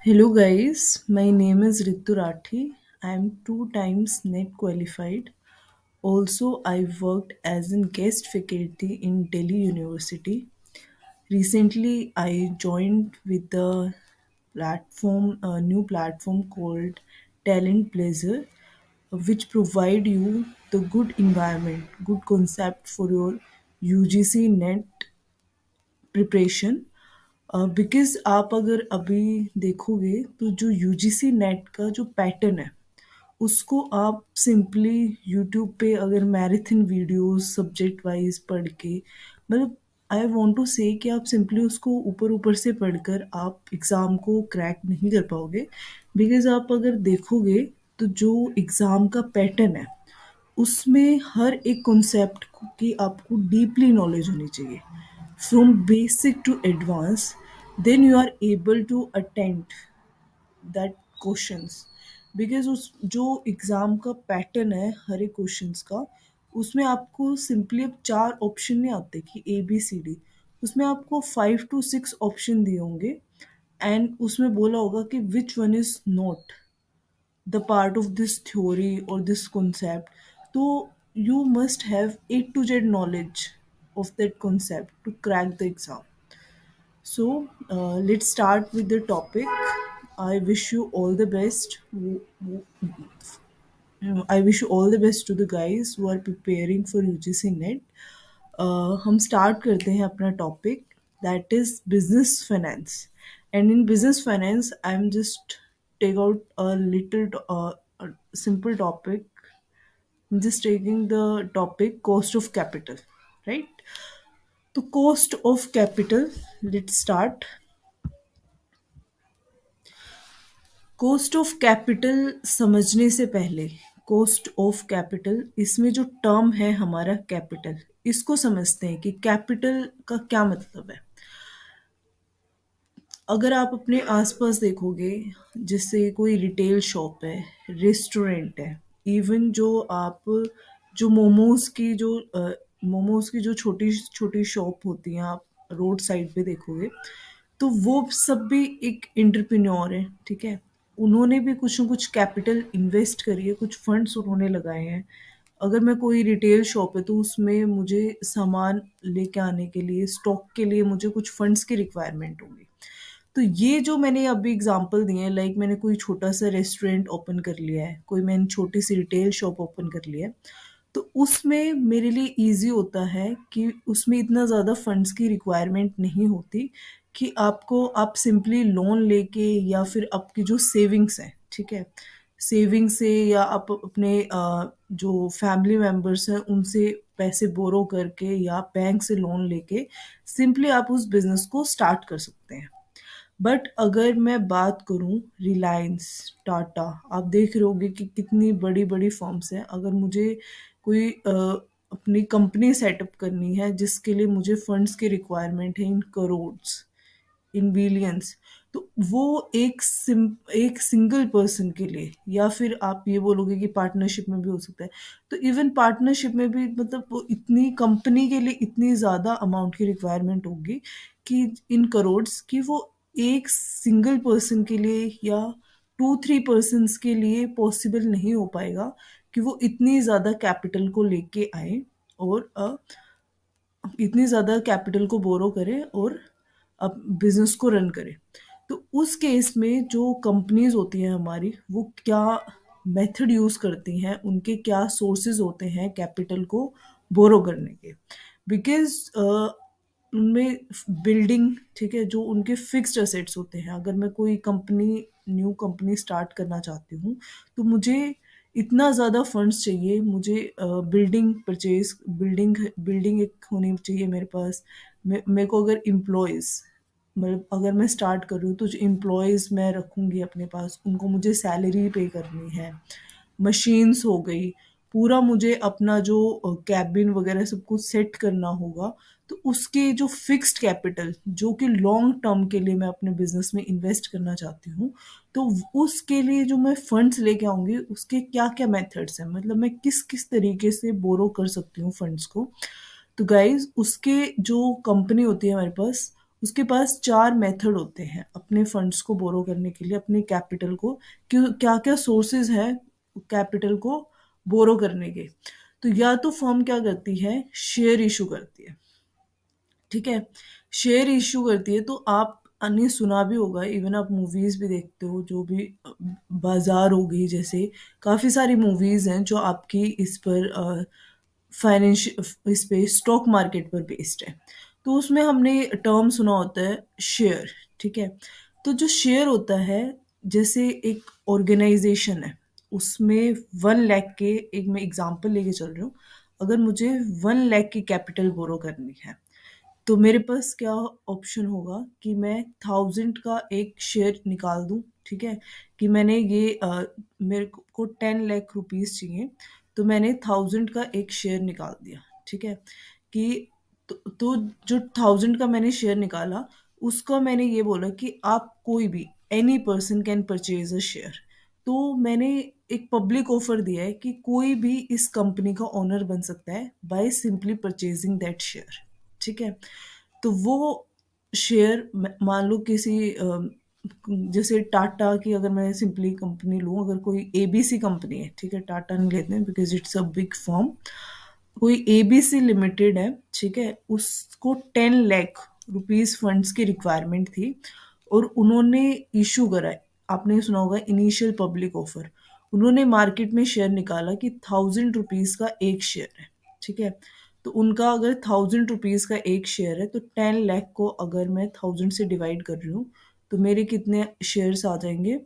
Hello guys, my name is Ritu Rathi. I am two times NET qualified. Also, I worked as a guest faculty in Delhi University. Recently, I joined with the a new platform called Talent Blazer, which provide you the good environment, good concept for your UGC NET preparation because आप अगर अभी देखोगे तो जो UGC net का जो pattern है उसको आप सिंपली यूट्यूब पे अगर मैराथन वीडियोस सब्जेक्ट वाइज पढ़ के मतलब आई वांट टू से कि आप सिंपली उसको ऊपर ऊपर से पढ़कर आप एग्ज़ाम को क्रैक नहीं कर पाओगे बिकॉज आप अगर देखोगे तो जो एग्ज़ाम का पैटर्न है उसमें हर एक कॉन्सेप्ट की आपको डीपली नॉलेज होनी चाहिए from basic to advance then you are able to attend that questions because उस जो एग्ज़ाम का पैटर्न है हर एक क्वेश्चंस का उसमें आपको सिंपली अब चार ऑप्शन नहीं आते कि ए बी सी डी उसमें आपको 5 to 6 ऑप्शन दिए होंगे एंड उसमें बोला होगा कि which one is not the part of this theory or this concept. So you must have A to Z knowledge of that concept to crack the exam. So let's start with the topic. I wish you all the best. I wish you all the best to the guys who are preparing for UGC NET. हम start करते हैं अपना topic that is business finance and in business finance I am just take out a little simple topic. I'm just taking the topic cost of capital, right? The cost of capital, let's start. Cost of capital समझने से पहले cost of capital इसमें जो term है हमारा capital इसको समझते हैं कि कैपिटल का क्या मतलब है अगर आप अपने आसपास देखोगे जैसे कोई रिटेल शॉप है रेस्टोरेंट है इवन जो मोमोज की जो छोटी छोटी शॉप होती हैं आप रोड साइड पे देखोगे तो वो सब भी एक एंटरप्रेन्योर है ठीक है उन्होंने भी कुछ ना कुछ कैपिटल इन्वेस्ट करी है कुछ फंड्स उन्होंने लगाए हैं अगर मैं कोई रिटेल शॉप है तो उसमें मुझे सामान लेके आने के लिए स्टॉक के लिए मुझे कुछ फंड्स की रिक्वायरमेंट होगी तो ये जो मैंने अभी एग्जांपल दिए हैं लाइक मैंने कोई छोटा सा रेस्टोरेंट ओपन कर लिया है कोई मैंने छोटी सी रिटेल शॉप ओपन कर लिया है तो उसमें मेरे लिए इजी होता है कि उसमें इतना ज़्यादा फंड्स की रिक्वायरमेंट नहीं होती कि आप सिंपली लोन लेके या फिर आपकी जो सेविंग्स हैं ठीक है सेविंग से या आप अपने जो फैमिली मेम्बर्स हैं उनसे पैसे बोरो करके या बैंक से लोन लेके सिंपली आप उस बिजनेस को स्टार्ट कर सकते हैं बट अगर मैं बात करूं रिलायंस टाटा आप देख रहे होगे कि कितनी बड़ी बड़ी फर्म्स हैं अगर मुझे कोई अपनी कंपनी सेटअप करनी है जिसके लिए मुझे फंड्स की रिक्वायरमेंट है इन करोड्स इन बिलियंस तो वो एक सिंगल पर्सन के लिए या फिर आप ये बोलोगे कि पार्टनरशिप में भी हो सकता है तो इवन पार्टनरशिप में भी मतलब वो इतनी कंपनी के लिए इतनी ज़्यादा अमाउंट की रिक्वायरमेंट होगी कि इन करोड्स कि वो एक सिंगल पर्सन के लिए या 2-3 पर्सन्स के लिए पॉसिबल नहीं हो पाएगा कि वो इतनी ज़्यादा कैपिटल को लेके आए और इतनी ज़्यादा कैपिटल को बोरो करे और अब बिजनेस को रन करे तो उस केस में जो कंपनीज होती हैं हमारी वो क्या मेथड यूज़ करती हैं उनके क्या सोर्सेज होते हैं कैपिटल को बोरो करने के बिकॉज उनमें बिल्डिंग ठीक है जो उनके फिक्स्ड एसेट्स होते हैं अगर मैं कोई न्यू कंपनी स्टार्ट करना चाहती हूँ तो मुझे इतना ज़्यादा फंड्स चाहिए मुझे बिल्डिंग एक होनी चाहिए मेरे पास मेरे को अगर एम्प्लॉयज़ मतलब अगर मैं स्टार्ट कर रही हूँ तो जो एम्प्लॉयज़ मैं रखूँगी अपने पास उनको मुझे सैलरी पे करनी है मशीन्स हो गई पूरा मुझे अपना जो कैबिन वगैरह सब कुछ सेट करना होगा तो उसके जो फिक्स्ड कैपिटल जो कि लॉन्ग टर्म के लिए मैं अपने बिजनेस में इन्वेस्ट करना चाहती हूँ तो उसके लिए जो मैं फंड्स लेके आऊँगी उसके क्या क्या मेथड्स हैं मतलब मैं किस किस तरीके से बोरो कर सकती हूँ फंड्स को तो गाइज उसके जो कंपनी होती है हमारे पास उसके पास चार मेथड होते हैं अपने फंड्स को बोरो करने के लिए, अपने कैपिटल को, क्यों क्या क्या सोर्सेज है कैपिटल को बोरो करने के। तो या तो फर्म क्या करती है, शेयर इशू करती है, ठीक है। शेयर इशू करती है तो आप अन्य सुना भी होगा, इवन आप मूवीज भी देखते हो, जो भी बाजार हो गई जैसे, काफी सारी मूवीज हैं जो आपकी इस पर फाइनेंशियल इस पे स्टॉक मार्केट पर बेस्ड है। तो उसमें हमने टर्म सुना होता है शेयर, ठीक है। तो जो शेयर होता है, जैसे एक ऑर्गेनाइजेशन है, उसमें 1 लाख के, एक मैं एग्जांपल लेके चल रही हूँ, अगर मुझे 1 लाख की कैपिटल बोरो करनी है, तो मेरे पास क्या ऑप्शन होगा कि मैं 1000 का एक शेयर निकाल दूं, ठीक है। कि मैंने ये मेरे को 10 लाख रुपीस चाहिए, तो मैंने 1000 का एक शेयर निकाल दिया, ठीक है। कि तो जो 1000 का मैंने शेयर निकाला, उसका मैंने ये बोला कि आप कोई भी, any person can purchase a share. तो मैंने एक पब्लिक ऑफर दिया है कि कोई भी इस कंपनी का ओनर बन सकता है by simply purchasing that share, ठीक है। तो वो शेयर मान लो किसी जैसे टाटा की, अगर मैं सिंपली कंपनी लूँ, अगर कोई एबीसी कंपनी है, ठीक है, टाटा नहीं लेते हैं because it's a big firm, कोई एबीसी लिमिटेड है, ठीक है, उसको 10 लाख रुपीस फंड्स की रिक्वायरमेंट थी, और उन्होंने इशू करा है, आपने सुना होगा इनिशियल पब्लिक ऑफर, उन्होंने मार्केट में शेयर निकाला कि 1000 रुपीज का एक शेयर है, ठीक है। तो उनका अगर 1000 रुपीज का एक शेयर है, तो 10 लाख को अगर मैं 1000 से डिवाइड कर रही हूँ, तो मेरे कितने शेयर्स आ जाएंगे,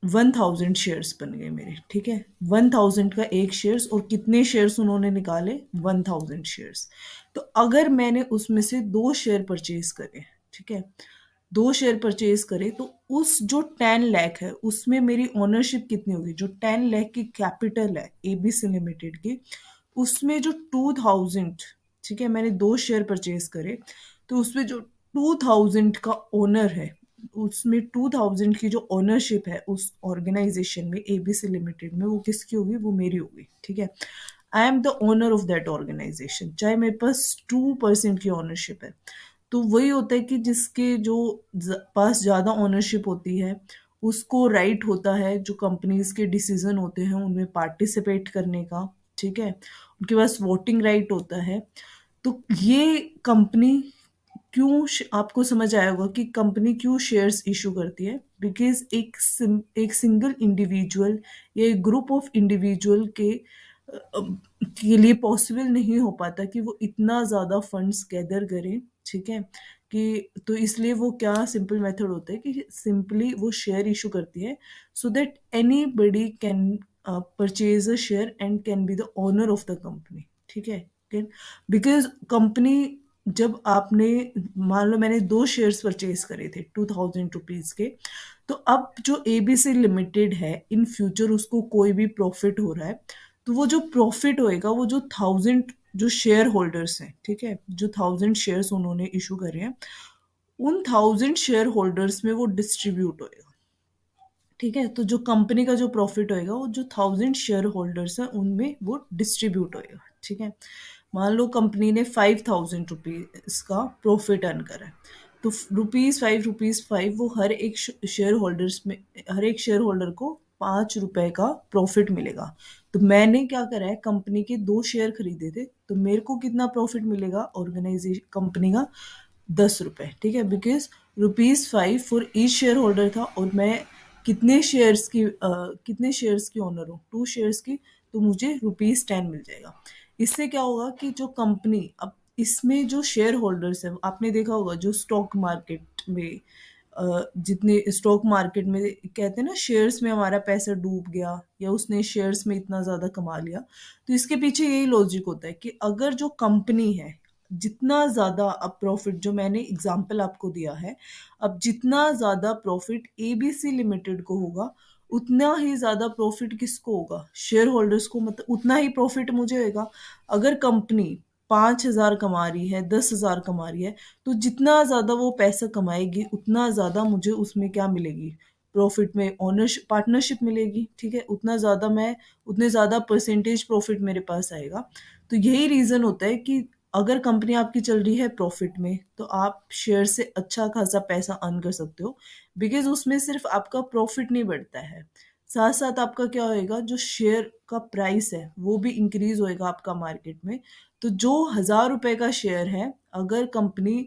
1000 शेयर्स बन गए मेरे, ठीक है। 1000 का एक शेयर्स, और कितने शेयर्स उन्होंने निकाले, 1000 शेयर्स। तो अगर मैंने उसमें से 2 शेयर परचेज करे, ठीक है, 2 शेयर परचेज करे, तो उस जो 10 लाख है उसमें मेरी ओनरशिप कितनी होगी, जो 10 लाख की कैपिटल है एबीसी लिमिटेड की, उसमें जो 2000, ठीक है, मैंने 2 शेयर परचेज करे, तो उसमें जो 2000 का ओनर है, उसमें 2000 की जो ओनरशिप है उस ऑर्गेनाइजेशन में, एबीसी लिमिटेड में, वो किसकी होगी, वो मेरी होगी, ठीक है। I am the owner of that organisation, चाहे मेरे पास 2% की ओनरशिप है। तो वही होता है कि जिसके जो पास ज्यादा ओनरशिप होती है, उसको राइट होता है जो कंपनीज के डिसीजन होते हैं उनमें पार्टिसिपेट करने का, ठीक है, उनके पास वोटिंग राइट होता है। तो ये कंपनी क्यों आपको समझ आया होगा कि कंपनी क्यों शेयर्स इशू करती है, बिकॉज एक सिंगल इंडिविजुअल या एक ग्रुप ऑफ इंडिविजुअल के लिए पॉसिबल नहीं हो पाता कि वो इतना ज़्यादा फंड्स गैदर करें, ठीक है। कि तो इसलिए वो क्या सिंपल मेथड होता है कि सिंपली वो शेयर इशू करती है, so that any buddy can purchase a share and can be the owner of the company, ठीक है। बिकॉज कंपनी, जब आपने, मान लो मैंने 2 शेयर्स परचेज करे थे 2000 रुपीज के, तो अब जो एबीसी लिमिटेड है, इन फ्यूचर उसको कोई भी प्रॉफिट हो रहा है, तो वो जो प्रॉफिट होएगा, वो जो 1000 जो शेयर होल्डर्स हैं, ठीक है, जो 1000 शेयर्स उन्होंने इशू करे हैं, उन 1000 शेयर होल्डर्स में वो डिस्ट्रीब्यूट होएगा, ठीक है। तो जो कंपनी का जो प्रॉफिट होएगा, वो जो 1000 शेयर होल्डर्स हैं उनमें वो डिस्ट्रीब्यूट होएगा, ठीक है। मान लो कंपनी ने 5000 रुपीज का प्रॉफिट अर्न करा है, तो ₹5 वो हर एक शेयर होल्डर्स में, हर एक शेयर होल्डर को ₹5 का प्रॉफिट मिलेगा। तो मैंने क्या करा है, कंपनी के 2 शेयर खरीदे थे, तो मेरे को कितना प्रॉफिट मिलेगा ऑर्गेनाइजेशन कंपनी का, ₹10, ठीक है, because ₹5 for each share holder था, और मैं कितने शेयर्स की ओनर हूँ, 2 शेयर्स की, तो मुझे ₹10 मिल जाएगा। इससे क्या होगा कि जो कंपनी, अब इसमें जो शेयर होल्डर्स है, आपने देखा होगा जो स्टॉक मार्केट में, जितने स्टॉक मार्केट में कहते हैं ना, शेयर्स में हमारा पैसा डूब गया, या उसने शेयर्स में इतना ज्यादा कमा लिया, तो इसके पीछे यही लॉजिक होता है कि अगर जो कंपनी है, जितना ज्यादा, अब प्रॉफिट जो मैंने एग्जांपल आपको दिया है, अब जितना ज्यादा प्रॉफिट एबीसी लिमिटेड को होगा, उतना ही ज्यादा प्रॉफिट किसको होगा, शेयर होल्डर्स को, मतलब उतना ही प्रॉफिट मुझे होगा। अगर कंपनी 5000 कमा रही है, 10,000 कमा रही है, तो जितना ज्यादा वो पैसा कमाएगी, उतना ज्यादा मुझे उसमें क्या मिलेगी, प्रॉफिट में ओनरशिप, पार्टनरशिप मिलेगी, ठीक है। उतना ज्यादा मैं, उतने ज्यादा परसेंटेज प्रॉफिट मेरे पास आएगा। तो यही रीजन होता है कि अगर कंपनी आपकी चल रही है प्रॉफिट में तो आप शेयर से अच्छा खासा पैसा अर्न कर सकते हो, बिकॉज उसमें सिर्फ आपका प्रॉफिट नहीं बढ़ता है, साथ साथ आपका क्या होएगा, जो शेयर का प्राइस है वो भी इंक्रीज होएगा आपका मार्केट में। तो जो 1,000 रुपए का शेयर है, अगर कंपनी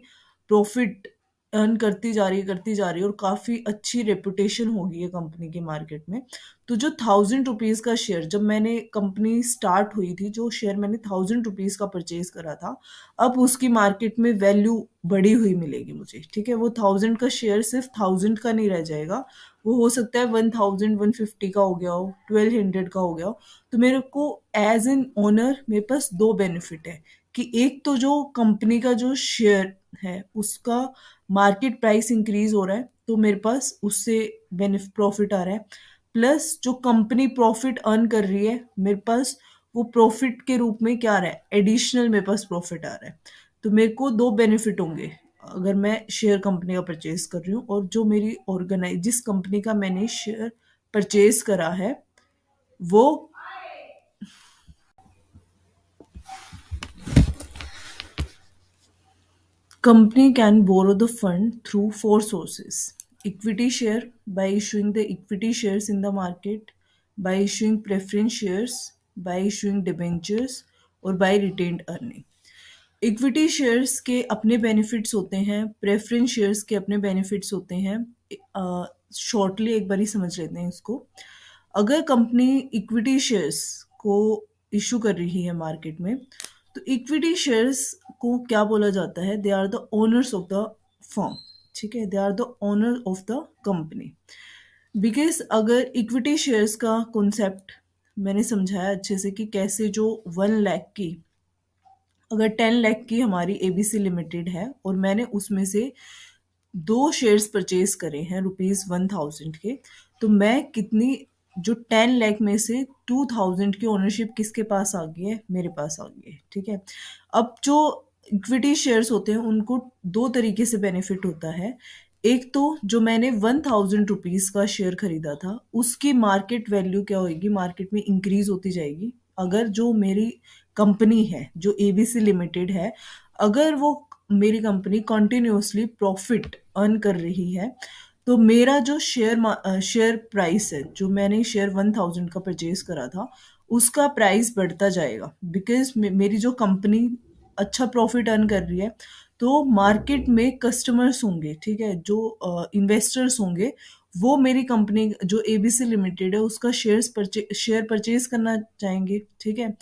प्रॉफिट अर्न करती जा रही है और काफ़ी अच्छी रेपुटेशन होगी ये कंपनी की मार्केट में, तो जो 1,000 रुपीज़ का शेयर, जब मैंने कंपनी स्टार्ट हुई थी, जो शेयर मैंने 1,000 रुपीज़ का परचेज करा था, अब उसकी मार्केट में वैल्यू बढ़ी हुई मिलेगी मुझे, ठीक है। वो 1,000 का शेयर सिर्फ 1,000 का नहीं रह जाएगा, वो हो सकता है 1,000 150 का हो गया हो, 1,200 का हो गया हो। तो मेरे को एज एन ओनर मेरे पास दो बेनिफिट है, कि एक तो जो कंपनी का जो शेयर है उसका मार्केट प्राइस इंक्रीज हो रहा है, तो मेरे पास उससे बेनिफिट प्रॉफिट आ रहा है, प्लस जो कंपनी प्रॉफिट अर्न कर रही है मेरे पास, वो प्रॉफिट के रूप में क्या आ रहा है, एडिशनल मेरे पास प्रॉफिट आ रहा है। तो मेरे को दो बेनिफिट होंगे अगर मैं शेयर कंपनी का परचेज कर रही हूँ, और जो मेरी ऑर्गेनाइज जिस कंपनी का मैंने शेयर परचेज करा है वो company can borrow the fund through four sources: equity share, by issuing the equity shares in the market, by issuing preference shares, by issuing debentures, और by retained earning। Equity shares के अपने benefits होते हैं, preference shares के अपने benefits होते हैं। Shortly एक बार ही समझ लेते हैं इसको। अगर कंपनी इक्विटी शेयर्स को इशू कर रही है मार्केट में, तो इक्विटी शेयर्स को क्या बोला जाता है, they are the owners of the firm, ठीक है, they are the owner of the company. Because अगर इक्विटी शेयर्स का कॉन्सेप्ट मैंने समझाया अच्छे से, कि कैसे जो 1 लाख की, अगर 10 लाख की हमारी एबीसी लिमिटेड है और मैंने उसमें से दो शेयर्स परचेज करे हैं ₹1,000 के, तो मैं कितनी, जो 10 लाख में से 2,000 की ओनरशिप किसके पास आ गई है, मेरे पास आ गई है, ठीक है। अब जो इक्विटी शेयर्स होते हैं उनको दो तरीके से बेनिफिट होता है। एक तो जो मैंने 1,000 रुपीज़ का शेयर खरीदा था उसकी मार्केट वैल्यू क्या होगी, मार्केट में इंक्रीज होती जाएगी। अगर जो मेरी कंपनी है, जो एबीसी लिमिटेड है, अगर वो मेरी कंपनी कंटिन्यूअसली प्रॉफिट अर्न कर रही है, तो मेरा जो शेयर प्राइस है, जो मैंने शेयर 1,000 का परचेज करा था, उसका प्राइस बढ़ता जाएगा, बिकॉज मेरी जो कंपनी अच्छा प्रॉफिट अर्न कर रही है, तो मार्केट में कस्टमर्स होंगे, ठीक है, जो इन्वेस्टर्स होंगे, वो मेरी कंपनी जो एबीसी लिमिटेड है उसका शेयर परचेज करना चाहेंगे, ठीक है।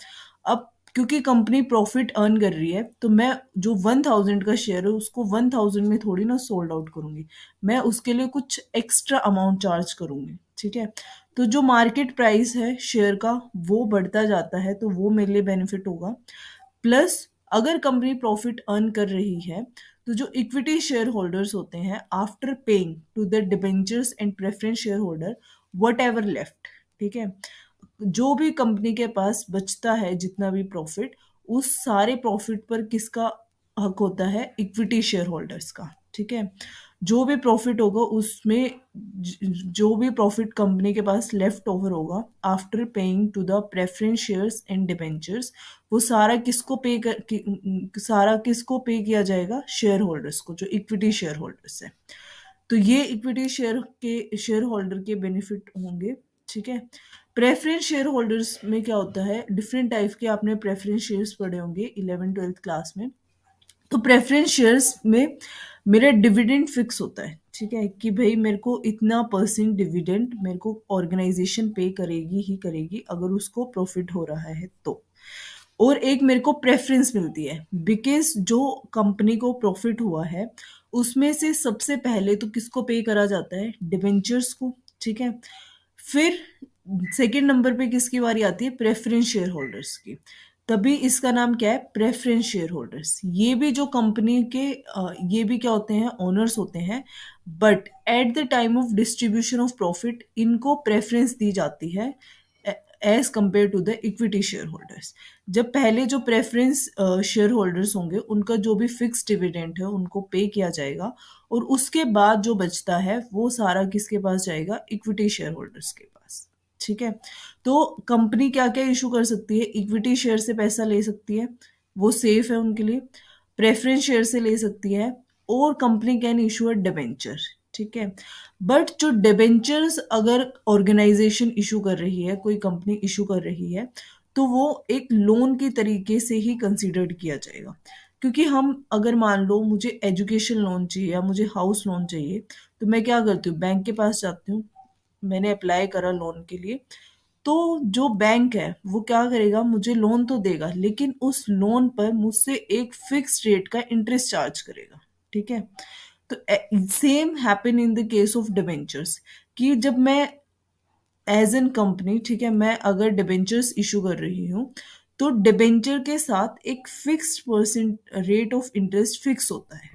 अब क्योंकि कंपनी प्रॉफिट अर्न कर रही है, तो मैं जो 1,000 का शेयर है उसको 1,000 में थोड़ी ना सोल्ड आउट करूंगी, मैं उसके लिए कुछ एक्स्ट्रा अमाउंट चार्ज करूंगी, ठीक है। तो जो मार्केट प्राइस है शेयर का वो बढ़ता जाता है, तो वो मेरे लिए बेनिफिट होगा। प्लस अगर कंपनी प्रॉफिट अर्न कर रही है, तो जो इक्विटी शेयर होल्डर्स होते हैं, after paying to the debentures and preference share holder whatever left, ठीक है, जो भी कंपनी के पास बचता है जितना भी प्रॉफिट, उस सारे प्रॉफिट पर किसका हक होता है, इक्विटी शेयर होल्डर्स का, ठीक है। जो भी प्रॉफिट होगा उसमें जो भी प्रॉफिट कंपनी के पास लेफ्ट ओवर होगा after paying to the preference shares and debentures, वो सारा किसको सारा किसको पे किया जाएगा, शेयर होल्डर्स को, जो इक्विटी शेयर होल्डर्स है। तो ये इक्विटी शेयर होल्डर के बेनिफिट होंगे, ठीक है। प्रेफरेंस शेयर होल्डर्स में क्या होता है, डिफरेंट टाइप के आपने प्रेफरेंस शेयर्स पढ़े होंगे 11th-12th क्लास में। तो प्रेफरेंस शेयर्स में मेरा डिविडेंड फिक्स होता है, ठीक है, कि भाई मेरे को इतना परसेंट डिविडेंड मेरे को ऑर्गेनाइजेशन पे करेगी ही करेगी अगर उसको प्रॉफिट हो रहा है तो। और एक मेरे को प्रेफरेंस मिलती है, बिकॉज जो कंपनी को प्रॉफिट हुआ है उसमें से सबसे पहले तो किसको पे करा जाता है, डिबेंचर्स को, ठीक है। फिर सेकंड नंबर पे किसकी बारी आती है, प्रेफरेंस शेयर होल्डर्स की। तभी इसका नाम क्या है, प्रेफरेंस शेयर होल्डर्स। ये भी जो कंपनी के ये भी क्या होते हैं, ओनर्स होते हैं, but at the time of distribution of profit इनको प्रेफरेंस दी जाती है as compare to the equity share holders. जब पहले जो प्रेफरेंस शेयर होल्डर्स होंगे उनका जो भी फिक्स डिविडेंड है उनको पे किया जाएगा, और उसके बाद जो बचता है वो सारा किसके पास जाएगा, इक्विटी शेयर होल्डर्स के पास, ठीक है। तो कंपनी क्या क्या इशू कर सकती है, इक्विटी शेयर से पैसा ले सकती है, वो सेफ है उनके लिए, प्रेफरेंस शेयर से ले सकती है, और company can issue a debenture, ठीक है। बट जो डिबेंचर्स अगर ऑर्गेनाइजेशन इशू कर रही है, कोई कंपनी इशू कर रही है, तो वो एक लोन के तरीके से ही कंसिडर्ड किया जाएगा। क्योंकि हम अगर मान लो मुझे एजुकेशन लोन चाहिए या मुझे हाउस लोन चाहिए, तो मैं क्या करती हूँ, बैंक के पास जाती हूँ, मैंने अप्लाई करा लोन के लिए, तो जो बैंक है वो क्या करेगा, मुझे लोन तो देगा, लेकिन उस लोन पर मुझसे एक फिक्स रेट का इंटरेस्ट चार्ज करेगा, ठीक है। तो same happen in the case of debentures, कि जब मैं एज एन कंपनी, ठीक है, मैं अगर डिबेंचर्स इशू कर रही हूँ, तो डिबेंचर के साथ एक fixed percent rate of interest fix होता है।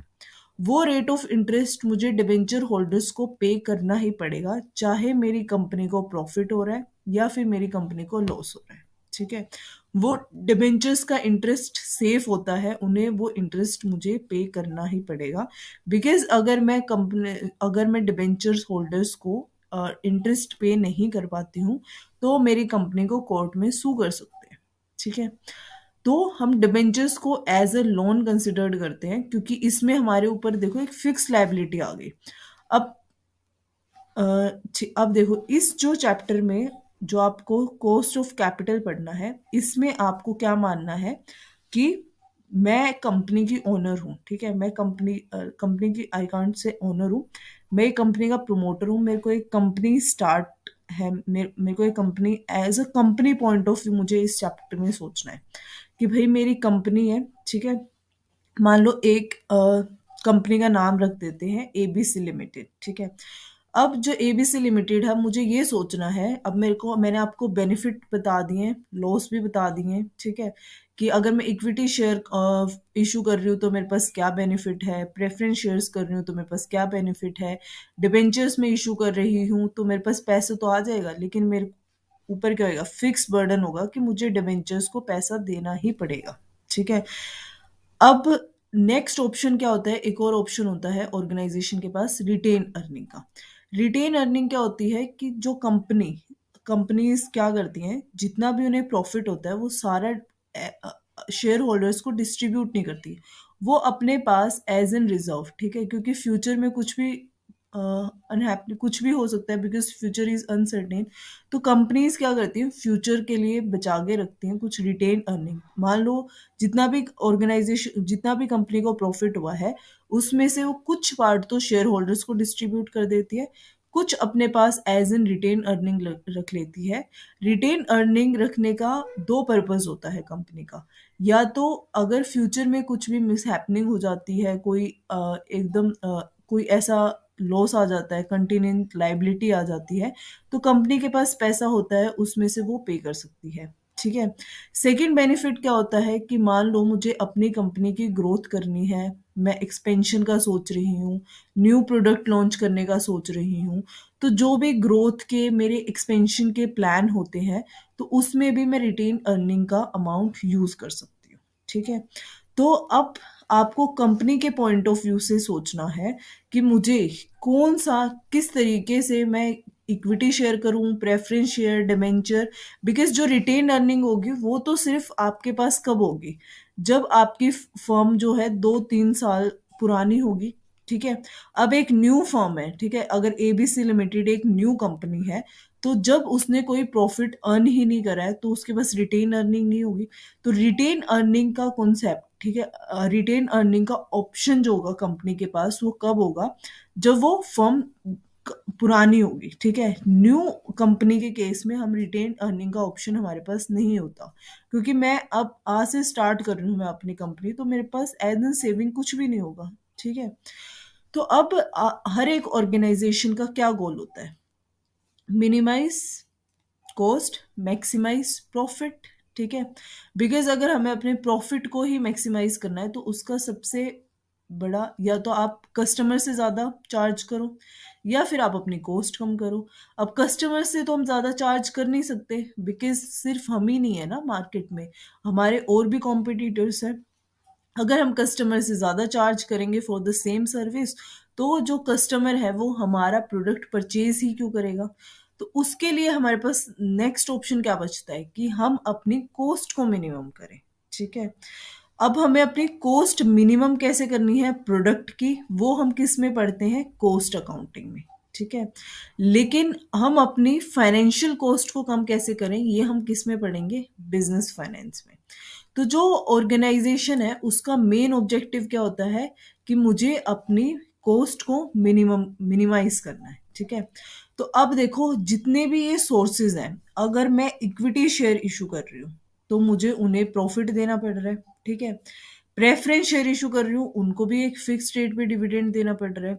वो रेट ऑफ इंटरेस्ट मुझे डिबेंचर होल्डर्स को पे करना ही पड़ेगा, चाहे मेरी कंपनी को प्रॉफिट हो रहा है या फिर मेरी कंपनी को लॉस हो रहा है, ठीक है। वो डिबेंचर्स का इंटरेस्ट सेफ होता है, उन्हें वो इंटरेस्ट मुझे पे करना ही पड़ेगा। बिकॉज अगर मैं डिबेंचर्स होल्डर्स को इंटरेस्ट पे नहीं कर पाती हूँ, तो मेरी कंपनी को कोर्ट में सू कर सकते हैं, ठीक है। तो हम डिबेंचर्स को एज अ लोन कंसिडर्ड करते हैं, क्योंकि इसमें हमारे ऊपर देखो एक फिक्स लाइबिलिटी आ गई। अब अ, अब देखो इस जो चैप्टर में जो आपको कॉस्ट ऑफ कैपिटल पढ़ना है, इसमें आपको क्या मानना है कि मैं कंपनी की ओनर हूँ, ठीक है, मैं कंपनी की अकाउंट से ओनर हूँ, मैं कंपनी का प्रमोटर हूँ, मेरे को एक कंपनी स्टार्ट है, मेरे को एक company as a company point of view मुझे इस चैप्टर में सोचना है कि भाई मेरी कंपनी है, ठीक है। मान लो एक कंपनी का नाम रख देते हैं एबीसी लिमिटेड, ठीक है। अब जो एबीसी लिमिटेड है, मुझे ये सोचना है, अब मैंने आपको बेनिफिट बता दिए, लॉस भी बता दिए, ठीक है, कि अगर मैं इक्विटी शेयर इशू कर रही हूँ तो मेरे पास क्या बेनिफिट है, प्रेफरेंस शेयर्स कर रही हूँ तो मेरे पास क्या बेनिफिट है, डिबेंचर्स में इशू कर रही हूँ तो मेरे पास पैसे तो आ जाएगा, लेकिन मेरे ऊपर क्या होगा, फिक्स बर्डन होगा कि मुझे डिबेंचर्स को पैसा देना ही पड़ेगा, ठीक है। अब नेक्स्ट ऑप्शन क्या होता है, एक और ऑप्शन होता है ऑर्गेनाइजेशन के पास, रिटेन अर्निंग का। रिटेन अर्निंग क्या होती है कि जो कंपनीज क्या करती हैं, जितना भी उन्हें प्रॉफिट होता है वो सारा शेयर होल्डर्स को डिस्ट्रीब्यूट नहीं करती, वो अपने पास एज एन रिजर्व, ठीक है, क्योंकि फ्यूचर में कुछ भी अनहैप्पी कुछ भी हो सकता है, बिकॉज फ्यूचर इज अनसर्टेन। तो कंपनीज क्या करती हैं, फ्यूचर के लिए बचा के रखती हैं कुछ रिटेन अर्निंग। मान लो जितना भी कंपनी को प्रॉफिट हुआ है, उसमें से वो कुछ पार्ट तो शेयर होल्डर्स को डिस्ट्रीब्यूट कर देती है, कुछ अपने पास एज एन रिटेन अर्निंग रख लेती है। रिटेन अर्निंग रखने का दो पर्पस होता है कंपनी का, या तो अगर फ्यूचर में कुछ भी मिस हैपनिंग हो जाती है, कोई ऐसा लॉस आ जाता है, कंटिनेंट लाइबिलिटी आ जाती है, तो कंपनी के पास पैसा होता है, उसमें से वो पे कर सकती है, ठीक है। सेकंड बेनिफिट क्या होता है कि मान लो मुझे अपनी कंपनी की ग्रोथ करनी है, मैं एक्सपेंशन का सोच रही हूँ, न्यू प्रोडक्ट लॉन्च करने का सोच रही हूँ, तो जो भी ग्रोथ के मेरे एक्सपेंशन के प्लान होते हैं, तो उसमें भी मैं रिटेन अर्निंग का अमाउंट यूज कर सकती हूँ, ठीक है। तो अब आपको कंपनी के पॉइंट ऑफ व्यू से सोचना है कि मुझे कौन सा, किस तरीके से मैं इक्विटी शेयर करूं, प्रेफरेंस शेयर, डिबेंचर। बिकॉज जो रिटेन अर्निंग होगी वो तो सिर्फ आपके पास कब होगी, जब आपकी फर्म जो है 2-3 साल पुरानी होगी, ठीक है। अब एक न्यू फर्म है, ठीक है, अगर एबीसी लिमिटेड एक न्यू कंपनी है, तो जब उसने कोई प्रॉफिट अर्न ही नहीं करा है, तो उसके पास रिटेन अर्निंग नहीं होगी। तो रिटेन अर्निंग का कॉन्सेप्ट, ठीक है, रिटेन अर्निंग का ऑप्शन जो होगा कंपनी के पास, वो कब होगा, जब वो फर्म पुरानी होगी, ठीक है। न्यू कंपनी के केस में हम रिटेन अर्निंग का ऑप्शन हमारे पास नहीं होता, क्योंकि मैं अब आज से स्टार्ट कर रही हूँ मैं अपनी कंपनी, तो मेरे पास एज एन सेविंग कुछ भी नहीं होगा, ठीक है। तो अब हर एक ऑर्गेनाइजेशन का क्या गोल होता है, मिनिमाइज कॉस्ट, मैक्सिमाइज प्रॉफिट, ठीक है। बिकॉज अगर हमें अपने प्रॉफिट को ही मैक्सिमाइज करना है, तो उसका सबसे बड़ा, या तो आप कस्टमर से ज़्यादा चार्ज करो, या फिर आप अपनी कॉस्ट कम करो। अब कस्टमर से तो हम ज़्यादा चार्ज कर नहीं सकते, बिकॉज सिर्फ हम ही नहीं है ना मार्केट में, हमारे और भी कॉम्पिटिटर्स हैं। अगर हम कस्टमर से ज़्यादा चार्ज करेंगे फॉर द सेम सर्विस, तो जो कस्टमर है वो हमारा प्रोडक्ट परचेज ही क्यों करेगा। तो उसके लिए हमारे पास नेक्स्ट ऑप्शन क्या बचता है कि हम अपनी कॉस्ट को मिनिमम करें, ठीक है। अब हमें अपनी कॉस्ट मिनिमम कैसे करनी है प्रोडक्ट की, वो हम किस में पढ़ते हैं, कॉस्ट अकाउंटिंग में, ठीक है। लेकिन हम अपनी फाइनेंशियल कॉस्ट को कम कैसे करें, ये हम किस में पढ़ेंगे, बिजनेस फाइनेंस में। तो जो ऑर्गेनाइजेशन है उसका मेन ऑब्जेक्टिव क्या होता है कि मुझे अपनी कॉस्ट को मिनिमाइज करना है, ठीक है। तो अब देखो जितने भी ये सोर्सेज हैं, अगर मैं इक्विटी शेयर इशू कर रही हूँ तो मुझे उन्हें प्रॉफिट देना पड़ रहा है, ठीक है। प्रेफरेंस शेयर इशू कर रही हूँ, उनको भी एक फिक्स रेट पे डिविडेंड देना पड़ रहा है,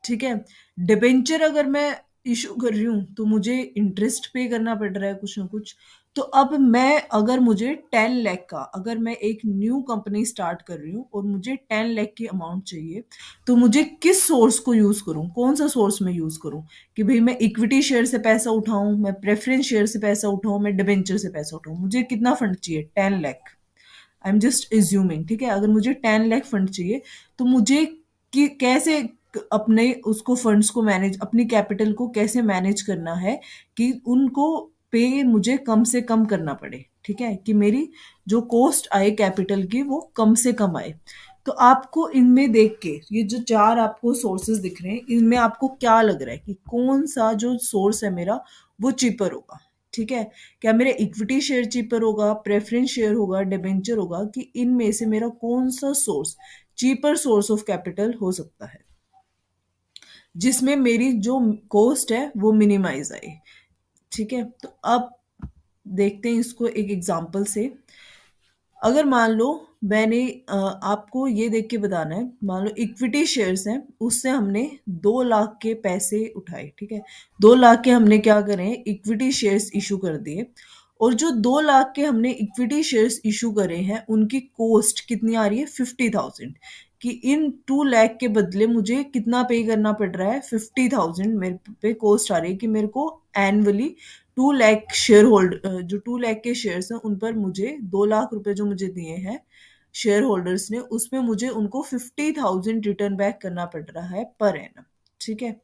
ठीक है। डिबेंचर अगर मैं इशू कर रही हूँ तो मुझे इंटरेस्ट पे करना पड़ रहा है कुछ ना कुछ। तो अब मैं, अगर मुझे 10 लाख का, अगर मैं एक न्यू कंपनी स्टार्ट कर रही हूँ और मुझे 10 लाख की अमाउंट चाहिए, तो मुझे किस सोर्स को यूज करूँ, कौन सा सोर्स मैं यूज करूँ, कि भाई मैं इक्विटी शेयर से पैसा उठाऊं, मैं प्रेफरेंस शेयर से पैसा उठाऊं, मैं डिबेंचर से पैसा उठाऊं, मुझे कितना फंड चाहिए, 10 लाख। आई एम जस्ट एज्यूमिंग, ठीक है। अगर मुझे 10 लाख फंड चाहिए तो मुझे कि कैसे अपने उसको फंड्स को मैनेज, अपनी कैपिटल को कैसे मैनेज करना है कि उनको पे मुझे कम से कम करना पड़े, ठीक है, कि मेरी जो कॉस्ट आए कैपिटल की वो कम से कम आए। तो आपको इनमें देख के, ये जो चार आपको सोर्सेज दिख रहे हैं, इनमें आपको क्या लग रहा है कि कौन सा जो सोर्स है मेरा वो चीपर होगा, ठीक है। क्या मेरा इक्विटी शेयर चीपर होगा, प्रेफरेंस शेयर होगा, डिबेंचर होगा, कि इनमें से मेरा कौन सा source cheaper source of capital हो सकता है जिसमें मेरी जो कॉस्ट है वो मिनिमाइज आए, ठीक है। तो अब देखते हैं इसको एक एग्जांपल से। अगर मान लो मैंने आपको ये देख के बताना है, मान लो इक्विटी शेयर्स हैं, उससे हमने 2 लाख के पैसे उठाए, ठीक है। 2 लाख के हमने क्या करें, इक्विटी शेयर्स इशू कर दिए। और जो 2 लाख के हमने इक्विटी शेयर्स इशू करे हैं उनकी कॉस्ट कितनी आ रही है, 50,000। कि इन 2 लाख के बदले मुझे कितना पे करना पड़ रहा है, 50,000 मेरे पे कॉस्ट आ रही है कि मेरे को एनुअली 2 लाख शेयर होल्ड, जो 2 लाख के शेयर्स हैं उन पर मुझे 2 लाख रुपए जो मुझे दिए हैं शेयर होल्डर्स ने, उसमें मुझे उनको 50,000 रिटर्न बैक करना पड़ रहा है पर एनम, ठीक है।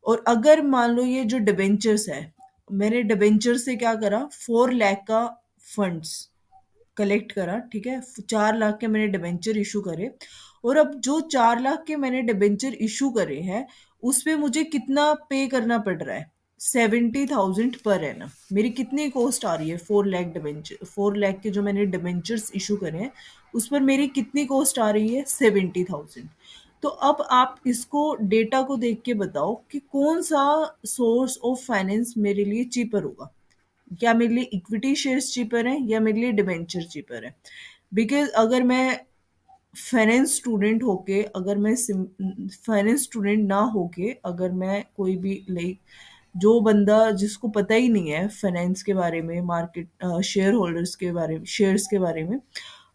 और अगर मान लो ये जो डिबेंचर्स है, मैंने डिबेंचर से क्या करा, 4 लाख का फंड्स कलेक्ट करा, ठीक है। 4 लाख के मैंने डिबेंचर इशू करे। और अब जो 4 लाख के मैंने डिबेंचर इशू करे हैं उस पे मुझे कितना पे करना पड़ रहा है, 70,000 पर एनम। मेरी कितनी कॉस्ट आ रही है, 4 लाख डिबेंचर, 4 लाख के जो मैंने डिबेंचर्स इशू करे हैं उस पर मेरी कितनी कॉस्ट आ रही है, 70,000। तो अब आप इसको डेटा को देख के बताओ कि कौन सा सोर्स ऑफ फाइनेंस मेरे लिए चीपर होगा। क्या मेरे लिए इक्विटी शेयर्स चीपर हैं या मेरे लिए डिबेंचर चीपर है। बिकॉज अगर मैं फाइनेंस स्टूडेंट होके, अगर मैं फाइनेंस स्टूडेंट ना होके, अगर मैं कोई भी लाइक जो बंदा जिसको पता ही नहीं है फाइनेंस के बारे में, मार्केट शेयर होल्डर्स के बारे में, शेयर्स के बारे में,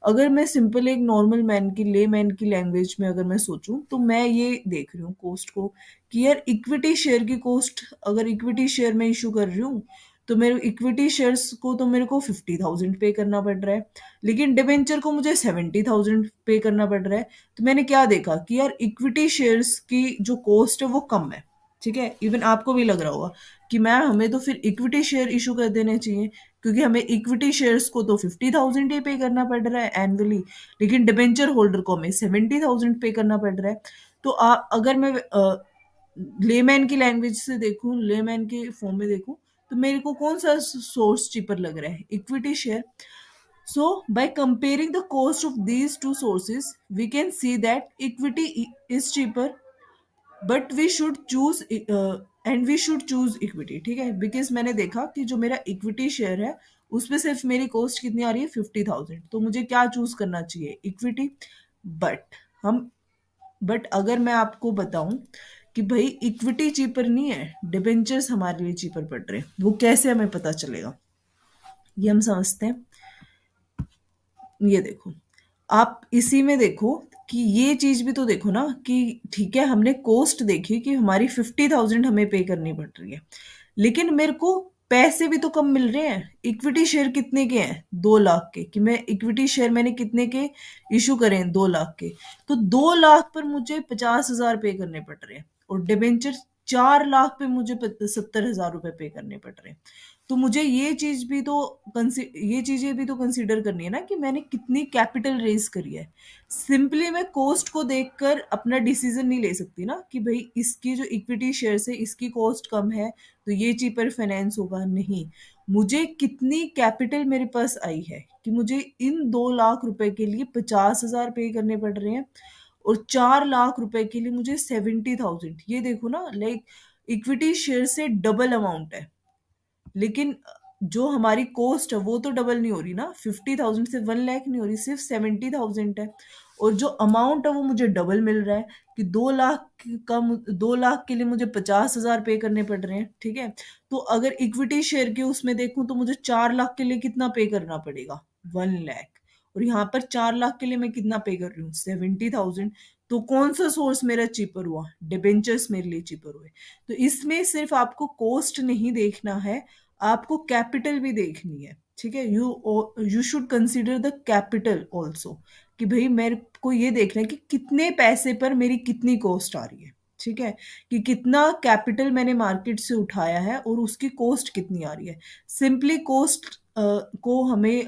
अगर मैं सिंपल एक नॉर्मल मैन की, ले मैन की लैंग्वेज में अगर मैं सोचूं, तो मैं ये देख रही हूँ कॉस्ट को कि यार इक्विटी शेयर की कॉस्ट, अगर इक्विटी शेयर में इशू कर रही हूँ तो मेरे इक्विटी शेयर्स को तो मेरे को 50,000 पे करना पड़ रहा है, लेकिन डिबेंचर को मुझे 70,000 पे करना पड़ रहा है। तो मैंने क्या देखा कि यार इक्विटी शेयर्स की जो कॉस्ट है वो कम है, ठीक है। इवन आपको भी लग रहा होगा कि मैम हमें तो फिर इक्विटी शेयर इशू कर देने चाहिए, क्योंकि हमें इक्विटी शेयर्स को तो 50,000 ही पे करना पड़ रहा है एनुअली, लेकिन डिबेंचर होल्डर को हमें 70,000 पे करना पड़ रहा है। तो अगर मैं लेमैन की लैंग्वेज से देखूं, लेमैन के फॉर्म में देखूं, तो मेरे को कौन सा सोर्स चीपर लग रहा है, equity share. So, by comparing the cost of these two sources, we can see that equity is cheaper, but we should choose and we should choose equity, ठीक है। बिकॉज मैंने देखा कि जो मेरा इक्विटी शेयर है उसमें सिर्फ मेरी कॉस्ट कितनी आ रही है, 50,000। तो मुझे क्या चूज करना चाहिए, इक्विटी। बट हम बट अगर मैं आपको बताऊं कि भाई इक्विटी चीपर नहीं है, डिबेंचर्स हमारे लिए चीपर पड़ रहे हैं, वो कैसे हमें पता चलेगा, ये हम समझते हैं। ये देखो, आप इसी में देखो कि ये चीज भी तो देखो ना कि ठीक है, हमने कॉस्ट देखी कि हमारी 50,000 हमें पे करनी पड़ रही है, लेकिन मेरे को पैसे भी तो कम मिल रहे हैं। इक्विटी शेयर कितने के हैं, 2 लाख के, कि मैं इक्विटी शेयर मैंने कितने के इशू करे हैं, 2 लाख के। तो 2 लाख पर मुझे 50,000 पे करने पड़ रहे हैं, और डिबेंचर 4 लाख पे मुझे 70,000 रुपए पे करने पड़ रहे हैं। तो मुझे ये चीजें भी तो कंसीडर करनी है ना कि मैंने कितनी कैपिटल रेज करी है। सिंपली मैं कॉस्ट को देखकर अपना डिसीजन नहीं ले सकती ना कि भाई इसकी जो इक्विटी शेयर है इसकी कॉस्ट कम है तो ये चीपर फाइनेंस होगा, नहीं। मुझे कितनी कैपिटल मेरे पास आई है कि मुझे इन 2 लाख रुपए के लिए 50,000 पे करने पड़ रहे हैं, और 4 लाख रुपए के लिए मुझे 70,000। ये देखो ना, लाइक इक्विटी शेयर से डबल अमाउंट है, लेकिन जो हमारी कॉस्ट है वो तो डबल नहीं हो रही ना, 50,000 से 1 लाख नहीं हो रही, सिर्फ 70,000 है। और जो अमाउंट है वो मुझे डबल मिल रहा है कि 2 लाख का 2 लाख के लिए मुझे 50,000 पे करने पड़ रहे हैं, ठीक है। तो अगर इक्विटी शेयर के उसमें देखूं तो मुझे 4 लाख के लिए कितना पे करना पड़ेगा, 1 लाख। और यहाँ पर 4 लाख के लिए मैं कितना पे कर रही हूँ, 70,000। तो कौन सा सोर्स मेरा चीपर हुआ, डिबेंचर्स मेरे लिए चीपर हुए। तो इसमें सिर्फ आपको कॉस्ट नहीं देखना है, आपको कैपिटल भी देखनी है, ठीक है। You should consider the capital also, कि भाई मेरे को ये देखना है कि कितने पैसे पर मेरी कितनी कॉस्ट आ रही है, ठीक है। कि कितना कैपिटल मैंने मार्केट से उठाया है और उसकी कॉस्ट कितनी आ रही है। सिंपली कॉस्ट को हमें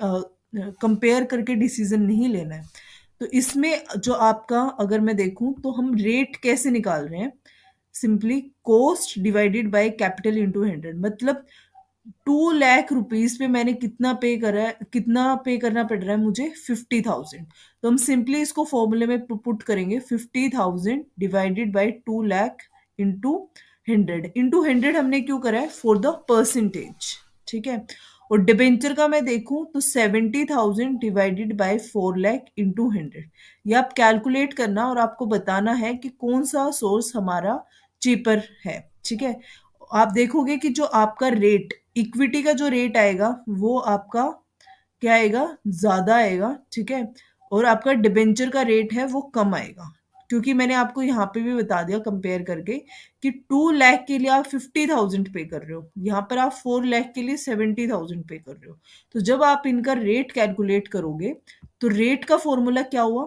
कंपेयर करके डिसीजन नहीं लेना है। तो इसमें जो आपका, अगर मैं देखूं तो हम रेट कैसे निकाल रहे हैं, simply cost divided by capital into 100। मतलब 2 लाख रुपीज पे मैंने कितना पे करा है, कितना पे करना पड़ रहा है मुझे, 50,000। तो हम सिंपली इसको फॉर्मूले में पुट करेंगे, 50,000 डिवाइडेड बाय 2 लाख इंटू 100 हमने क्यों करा है, फॉर द परसेंटेज, ठीक है। और डिबेंचर का मैं देखूं तो 70,000 डिवाइडेड बाय 4 लाख इंटू 100। ये आप कैलकुलेट करना और आपको बताना है कि कौन सा सोर्स हमारा चीपर है, ठीक है। आप देखोगे कि जो आपका रेट, इक्विटी का जो रेट आएगा वो आपका क्या आएगा, ज्यादा आएगा, ठीक है। और आपका डिबेंचर का रेट है वो कम आएगा, क्योंकि मैंने आपको यहाँ पे भी बता दिया कंपेयर करके कि 2 लाख के लिए आप 50,000 पे कर रहे हो, यहाँ पर आप 4 लाख के लिए 70,000 पे कर रहे हो। तो जब आप इनका रेट कैलकुलेट करोगे तो रेट का फॉर्मूला क्या हुआ,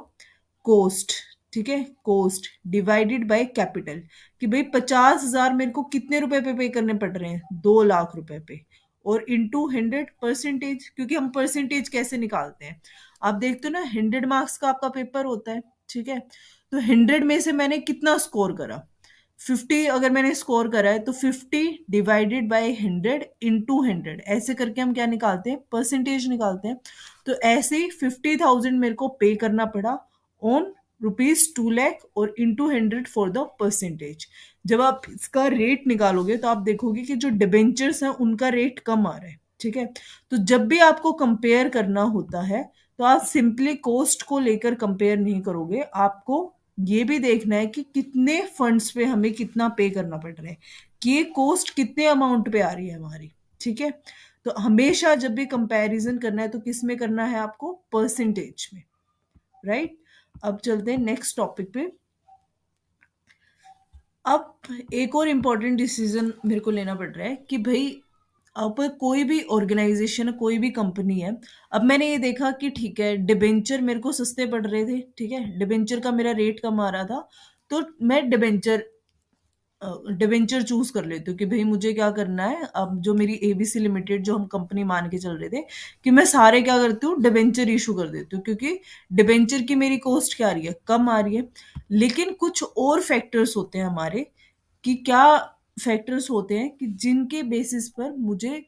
कोस्ट, ठीक है। कोस्ट डिवाइडेड बाय कैपिटल, कि भाई 50,000 मेरे को कितने रुपए पे पे करने पड़ रहे हैं, 2 लाख रुपए पे। और इंटू 100 परसेंटेज, क्योंकि हम परसेंटेज कैसे निकालते हैं, आप देखते हो ना 100 मार्क्स का आपका पेपर होता है, ठीक है। तो 100 में से मैंने कितना स्कोर करा, 50 अगर मैंने स्कोर करा है तो 50 डिवाइडेड बाय 100 इंटू 100, ऐसे करके हम क्या निकालते हैं, परसेंटेज निकालते हैं। तो ऐसे ही 50,000 मेरे को पे करना पड़ा ऑन रुपीज 2 लाख और इंटू 100 फॉर द परसेंटेज। जब आप इसका रेट निकालोगे तो आप देखोगे कि जो डिबेंचर्स हैं उनका रेट कम आ रहा है, ठीक है। तो जब भी आपको कंपेयर करना होता है तो आप सिंपली कॉस्ट को लेकर कंपेयर नहीं करोगे, आपको ये भी देखना है कि कितने फंड्स पे हमें कितना पे करना पड़ रहा है, कि ये कॉस्ट कितने अमाउंट पे आ रही है हमारी, ठीक है। तो हमेशा जब भी कंपैरिजन करना है तो किस में करना है आपको, परसेंटेज में, राइट। अब चलते हैं नेक्स्ट टॉपिक पे। अब एक और इम्पोर्टेंट डिसीजन मेरे को लेना पड़ रहा है कि भाई अब कोई भी ऑर्गेनाइजेशन कोई भी कंपनी है, अब मैंने ये देखा कि ठीक है डिबेंचर मेरे को सस्ते पड़ रहे थे, ठीक है, डिबेंचर का मेरा रेट कम आ रहा था, तो मैं डिबेंचर चूज कर लेती हूँ कि भाई मुझे क्या करना है। अब जो मेरी एबीसी लिमिटेड जो हम कंपनी मान के चल रहे थे, कि मैं सारे क्या करती हूँ, डिबेंचर इशू कर देती हूँ, क्योंकि डिबेंचर की मेरी कॉस्ट क्या आ रही है, कम आ रही है। लेकिन कुछ और फैक्टर्स होते हैं हमारे, कि क्या फैक्टर्स होते हैं कि जिनके बेसिस पर मुझे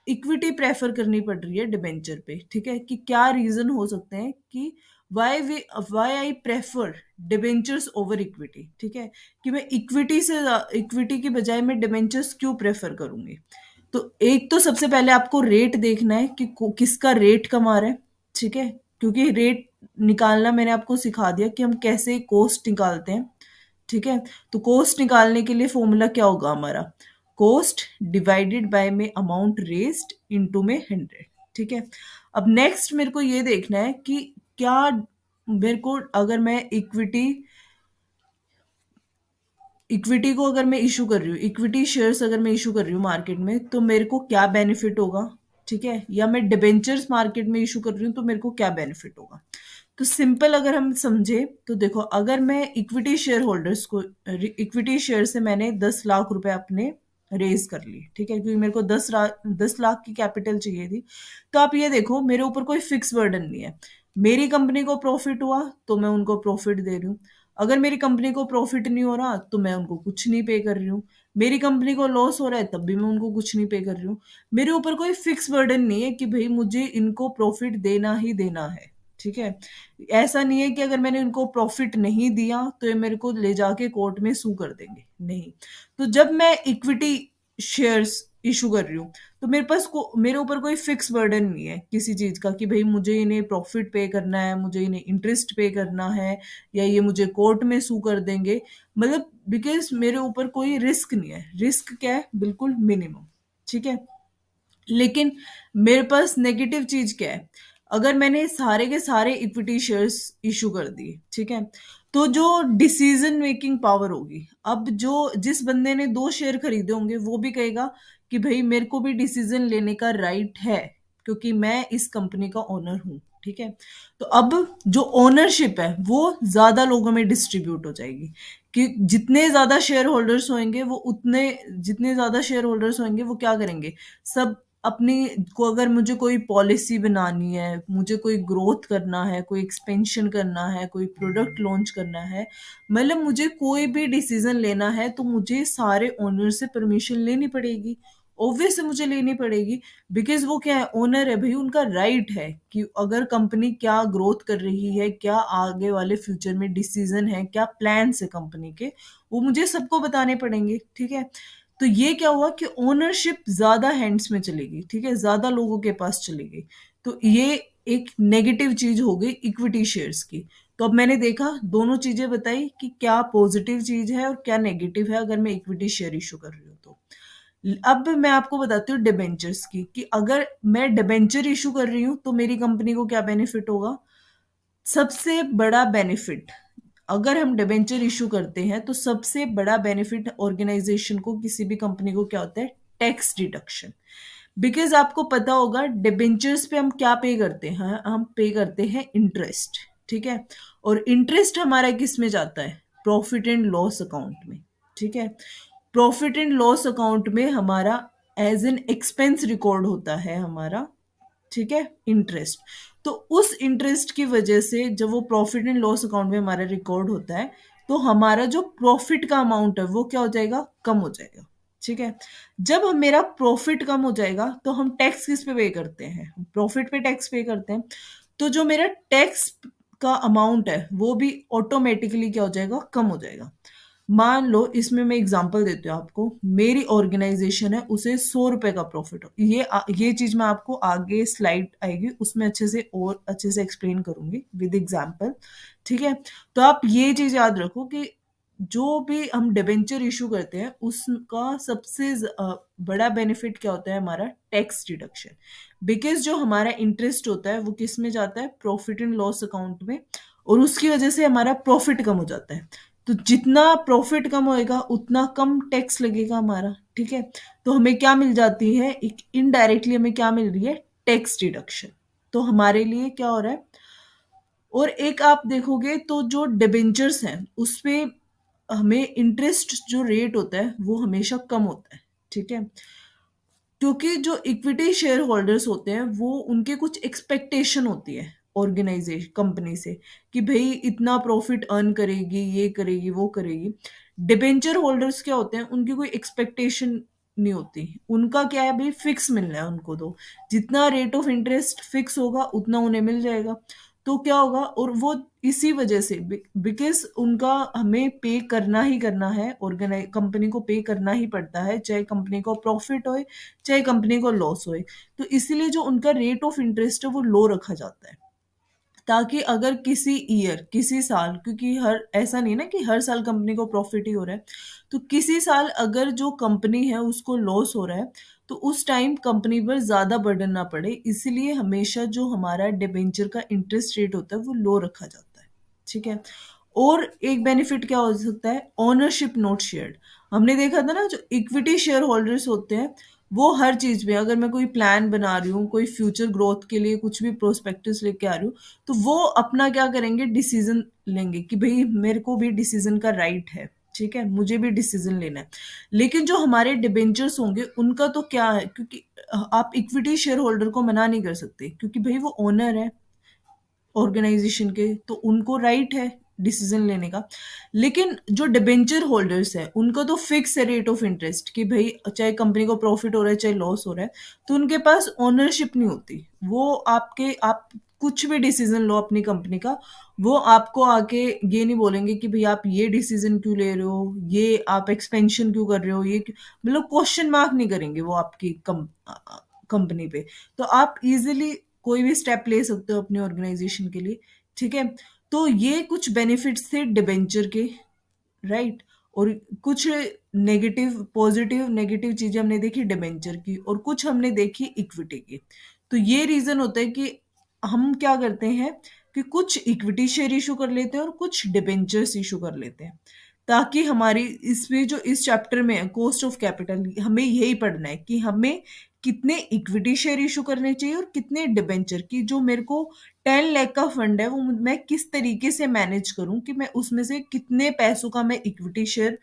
इक्विटी प्रेफर करनी पड़ रही है डिबेंचर पे, ठीक है। कि क्या रीजन हो सकते हैं कि why I prefer debentures over equity, ठीक है। कि मैं इक्विटी की बजाय मैं डिबेंचर्स क्यों प्रेफर करूंगी। तो एक तो सबसे पहले आपको रेट देखना है कि किसका रेट कम आ रहा है, ठीक है। क्योंकि रेट निकालना मैंने आपको सिखा दिया कि हम कैसे कॉस्ट निकालते हैं, ठीक है। तो कॉस्ट निकालने के लिए फॉर्मूला क्या होगा हमारा, कॉस्ट डिवाइडेड बाय में अमाउंट रेज्ड इनटू में 100, ठीक है। अब नेक्स्ट मेरे को ये देखना है कि क्या मेरे को, अगर मैं इक्विटी को अगर मैं इशू कर रही हूँ, इक्विटी शेयर्स अगर मैं इशू कर रही हूँ मार्केट में, तो मेरे को क्या बेनिफिट होगा, ठीक है। या मैं डिबेंचर्स मार्केट में इशू कर रही हूँ तो मेरे को क्या बेनिफिट होगा। तो सिंपल अगर हम समझे तो देखो, अगर मैं इक्विटी शेयर होल्डर्स को, इक्विटी शेयर से मैंने 10 लाख रुपए अपने रेज कर ली, ठीक है, क्योंकि मेरे को 10 लाख की कैपिटल चाहिए थी। तो आप ये देखो, मेरे ऊपर कोई फिक्स बर्डन नहीं है। मेरी कंपनी को प्रॉफिट हुआ तो मैं उनको प्रॉफिट दे रही हूँ, अगर मेरी कंपनी को प्रॉफिट नहीं हो रहा तो मैं उनको कुछ नहीं पे कर रही हूँ, मेरी कंपनी को लॉस हो रहा है तब भी मैं उनको कुछ नहीं पे कर रही हूँ। मेरे ऊपर कोई फिक्स बर्डन नहीं है कि भाई मुझे इनको प्रॉफिट देना ही देना है, ठीक है। ऐसा नहीं है कि अगर मैंने इनको प्रॉफिट नहीं दिया तो ये मेरे को ले जाके कोर्ट में सू कर देंगे, नहीं। तो जब मैं इक्विटी शेयर्स इशू कर रही हूँ तो मेरे ऊपर कोई फिक्स बर्डन नहीं है किसी चीज का कि भाई मुझे इन्हें प्रॉफिट पे करना है, मुझे इन्हें इंटरेस्ट पे करना है, या ये मुझे कोर्ट में सू कर देंगे। मतलब बिकॉज मेरे ऊपर कोई रिस्क नहीं है, रिस्क क्या है, बिल्कुल मिनिमम, ठीक है। लेकिन मेरे पास नेगेटिव चीज क्या है, अगर मैंने सारे के सारे इक्विटी शेयर्स इशू कर दिए, ठीक है, तो जो डिसीजन मेकिंग पावर होगी, अब जो जिस बंदे ने 2 शेयर खरीदे होंगे वो भी कहेगा कि भाई मेरे को भी डिसीजन लेने का राइट है क्योंकि मैं इस कंपनी का ओनर हूं, ठीक है। तो अब जो ओनरशिप है वो ज्यादा लोगों में डिस्ट्रीब्यूट हो जाएगी, कि जितने ज्यादा शेयर होल्डर्स होंगे वो उतने जितने ज्यादा शेयर होल्डर्स होंगे वो क्या करेंगे, सब अपनी को, अगर मुझे कोई पॉलिसी बनानी है, मुझे कोई ग्रोथ करना है, कोई एक्सपेंशन करना है, कोई प्रोडक्ट लॉन्च करना है, मतलब मुझे कोई भी डिसीजन लेना है तो मुझे सारे ओनर से परमिशन लेनी पड़ेगी। ऑब्वियस मुझे लेनी पड़ेगी, बिकॉज वो क्या है, ओनर है भाई, उनका राइट है कि अगर कंपनी क्या ग्रोथ कर रही है, क्या आगे वाले फ्यूचर में डिसीजन है, क्या प्लान्स है कंपनी के, वो मुझे सबको बताने पड़ेंगे, ठीक है। तो ये क्या हुआ कि ओनरशिप ज्यादा हैंड्स में चलेगी, ठीक है, ज्यादा लोगों के पास चलेगी। तो ये एक नेगेटिव चीज हो गई इक्विटी शेयर्स की। तो अब मैंने देखा, दोनों चीजें बताई कि क्या पॉजिटिव चीज है और क्या नेगेटिव है अगर मैं इक्विटी शेयर इशू कर रही हूँ तो। अब मैं आपको बताती हूँ डिबेंचर्स की, कि अगर मैं डिबेंचर इशू कर रही हूँ तो मेरी कंपनी को क्या बेनिफिट होगा। सबसे बड़ा बेनिफिट, अगर हम डिबेंचर इशू करते हैं तो सबसे बड़ा बेनिफिट ऑर्गेनाइजेशन को, किसी भी कंपनी को क्या होता है, टैक्स डिडक्शन। बिकॉज आपको पता होगा डिबेंचर्स पे हम क्या पे करते हैं, हम पे करते हैं इंटरेस्ट, ठीक है। और इंटरेस्ट हमारा किस में जाता है, प्रॉफिट एंड लॉस अकाउंट में, ठीक है। प्रॉफिट एंड लॉस अकाउंट में हमारा एज एन एक्सपेंस रिकॉर्ड होता है हमारा, ठीक है, इंटरेस्ट। तो उस इंटरेस्ट की वजह से जब वो प्रॉफिट एंड लॉस अकाउंट में हमारा रिकॉर्ड होता है तो हमारा जो प्रॉफिट का अमाउंट है वो क्या हो जाएगा, कम हो जाएगा, ठीक है। जब हम मेरा प्रॉफिट कम हो जाएगा तो हम टैक्स किस पे करते हैं, प्रॉफिट पे टैक्स पे करते हैं। तो जो मेरा टैक्स का अमाउंट है वो भी ऑटोमेटिकली क्या हो जाएगा, कम हो जाएगा। मान लो, इसमें मैं एग्जांपल देती हूँ आपको, मेरी ऑर्गेनाइजेशन है, उसे 100 रुपए का प्रॉफिट हो, ये चीज मैं आपको आगे स्लाइड आएगी उसमें अच्छे से और अच्छे से एक्सप्लेन करूंगी विद एग्जांपल, ठीक है। तो आप ये चीज याद रखो कि जो भी हम डिबेंचर इशू करते हैं उसका सबसे बड़ा बेनिफिट क्या होता है, हमारा टैक्स डिडक्शन। बिकॉज जो हमारा इंटरेस्ट होता है वो किस में जाता है, प्रॉफिट एंड लॉस अकाउंट में, और उसकी वजह से हमारा प्रॉफिट कम हो जाता है। तो जितना प्रॉफिट कम होएगा उतना कम टैक्स लगेगा हमारा, ठीक है। तो हमें क्या मिल जाती है, एक इनडायरेक्टली हमें क्या मिल रही है, टैक्स डिडक्शन। तो हमारे लिए क्या हो रहा है। और एक आप देखोगे तो जो डिबेंचर्स हैं उस पे हमें इंटरेस्ट जो रेट होता है वो हमेशा कम होता है, ठीक है। क्योंकि जो इक्विटी शेयर होल्डर्स होते हैं वो, उनके कुछ एक्सपेक्टेशन होती है ऑर्गेनाइजेशन कंपनी से, कि भाई इतना प्रॉफिट अर्न करेगी, ये करेगी, वो करेगी। डिबेंचर होल्डर्स क्या होते हैं, उनकी कोई एक्सपेक्टेशन नहीं होती, उनका क्या है भाई, फिक्स मिलना है उनको, तो जितना रेट ऑफ इंटरेस्ट फिक्स होगा उतना उन्हें मिल जाएगा। तो क्या होगा, और वो इसी वजह से, बिकॉज उनका हमें पे करना ही करना है, ऑर्गेनाइज कंपनी को पे करना ही पड़ता है, चाहे कंपनी को प्रॉफिट होए चाहे कंपनी को लॉस होए। तो इसीलिए जो उनका रेट ऑफ इंटरेस्ट है वो लो रखा जाता है, ताकि अगर किसी ईयर, किसी साल, क्योंकि हर ऐसा नहीं ना कि हर साल कंपनी को प्रॉफिट ही हो रहा है, तो किसी साल अगर जो कंपनी है उसको लॉस हो रहा है तो उस टाइम कंपनी पर ज्यादा बर्डन ना पड़े, इसलिए हमेशा जो हमारा डिबेंचर का इंटरेस्ट रेट होता है वो लो रखा जाता है, ठीक है। और एक बेनिफिट क्या हो सकता है, ओनरशिप नॉट शेयर्ड। हमने देखा था ना, जो इक्विटी शेयर होल्डर्स होते हैं वो हर चीज में, अगर मैं कोई प्लान बना रही हूँ, कोई फ्यूचर ग्रोथ के लिए कुछ भी प्रोस्पेक्टस लेके आ रही हूँ, तो वो अपना क्या करेंगे, डिसीजन लेंगे कि भाई मेरे को भी डिसीजन का राइट है, ठीक है, मुझे भी डिसीजन लेना है। लेकिन जो हमारे डिबेंचर्स होंगे उनका तो क्या है, क्योंकि आप इक्विटी शेयर होल्डर को मना नहीं कर सकते, क्योंकि भाई वो ओनर है ऑर्गेनाइजेशन के, तो उनको राइट है डिसीजन लेने का। लेकिन जो डिबेंचर होल्डर्स है उनको तो फिक्स है रेट ऑफ इंटरेस्ट, कि भाई चाहे कंपनी को प्रॉफिट हो रहा है चाहे लॉस हो रहा है, तो उनके पास ओनरशिप नहीं होती। वो आपके, आप कुछ भी डिसीजन लो अपनी कंपनी का, वो आपको आके ये नहीं बोलेंगे कि भाई आप ये डिसीजन क्यों ले रहे हो, ये आप एक्सपेंशन क्यों कर रहे हो, मतलब क्वेश्चन मार्क नहीं करेंगे वो आपकी कंपनी पे। तो आप इजीली कोई भी स्टेप ले सकते हो अपनी ऑर्गेनाइजेशन के लिए, ठीक है। तो ये कुछ बेनिफिट्स थे डिबेंचर के, राइट। और कुछ नेगेटिव, पॉजिटिव नेगेटिव चीजें हमने देखी डिबेंचर की, और कुछ हमने देखी इक्विटी की। तो ये रीजन होता है कि हम क्या करते हैं कि कुछ इक्विटी शेयर इशू कर लेते हैं और कुछ डिबेंचर्स इशू कर लेते हैं, ताकि हमारी इसमें जो इस चैप्टर में है कॉस्ट ऑफ कैपिटल, हमें यही पढ़ना है कि हमें कितने इक्विटी शेयर इशू करने चाहिए और कितने डिबेंचर की। जो मेरे को 10 लाख का फंड है वो मैं किस तरीके से मैनेज करूं कि मैं उसमें से कितने पैसों का मैं इक्विटी शेयर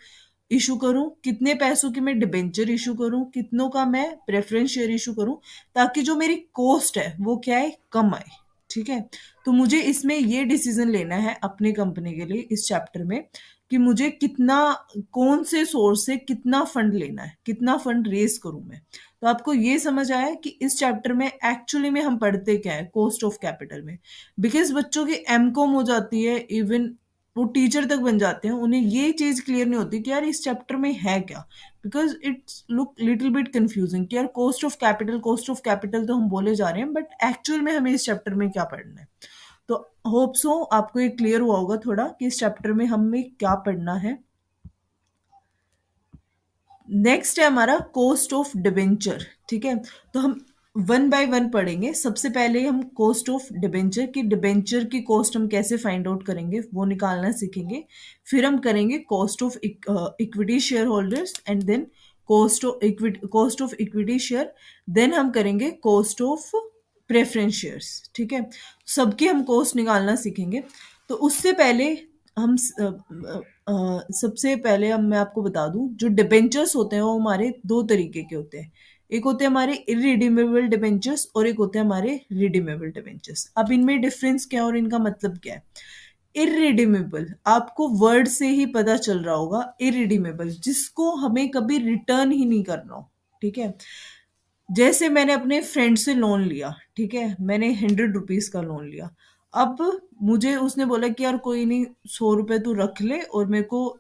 इशू करूं, कितने पैसों की मैं डिबेंचर इशू करूं, कितनों का मैं प्रेफरेंस शेयर इशू करूं, ताकि जो मेरी कॉस्ट है वो क्या है, कम आए, ठीक है। तो मुझे इसमें ये डिसीजन लेना है अपनी कंपनी के लिए इस चैप्टर में, कि मुझे कितना, कौन से सोर्स से कितना फंड लेना है, कितना फंड रेस करूं मैं। तो आपको ये समझ आया कि इस चैप्टर में एक्चुअली में हम पढ़ते क्या है कॉस्ट ऑफ कैपिटल में। बिकॉज बच्चों की एमकॉम हो जाती है, इवन वो टीचर तक बन जाते हैं, उन्हें ये चीज क्लियर नहीं होती कि यार इस चैप्टर में है क्या। Because it's look little bit confusing कि यार cost of capital, cost of capital तो हम बोले जा रहे हैं, बट एक्चुअल में हमें इस चैप्टर में क्या पढ़ना है। तो होप सो आपको ये क्लियर हुआ होगा थोड़ा कि इस चैप्टर में हमें क्या पढ़ना है। नेक्स्ट है हमारा कॉस्ट ऑफ डिबेंचर, ठीक है। तो हम वन बाय वन पढ़ेंगे। सबसे पहले हम कॉस्ट ऑफ डिबेंचर की, डिबेंचर की कॉस्ट हम कैसे फाइंड आउट करेंगे वो निकालना सीखेंगे। फिर हम करेंगे cost of equity share holders, and then cost of equity share, then हम करेंगे कॉस्ट ऑफ प्रेफरेंस शेयर्स, ठीक है। सबकी हम कॉस्ट निकालना सीखेंगे। तो उससे पहले हम सबसे पहले हम मैं आपको बता दूं, जो डिबेंचर्स होते हैं वो हमारे दो तरीके के होते हैं। एक होते हैं हमारे इरिडीमेबल डिबेंचर्स और एक होते हैं हमारे रिडीमेबल डिबेंचर्स। अब इनमें डिफरेंस क्या है और इनका मतलब क्या है। इरिडीमेबल आपको वर्ड से ही पता चल रहा होगा, इरिडीमेबल जिसको हमें कभी रिटर्न ही नहीं करना हो, ठीक है। जैसे मैंने अपने फ्रेंड से लोन लिया, ठीक है, मैंने 100 रुपीज का लोन लिया। अब मुझे उसने बोला कि यार कोई नहीं, 100 रुपए तू रख ले और मेरे को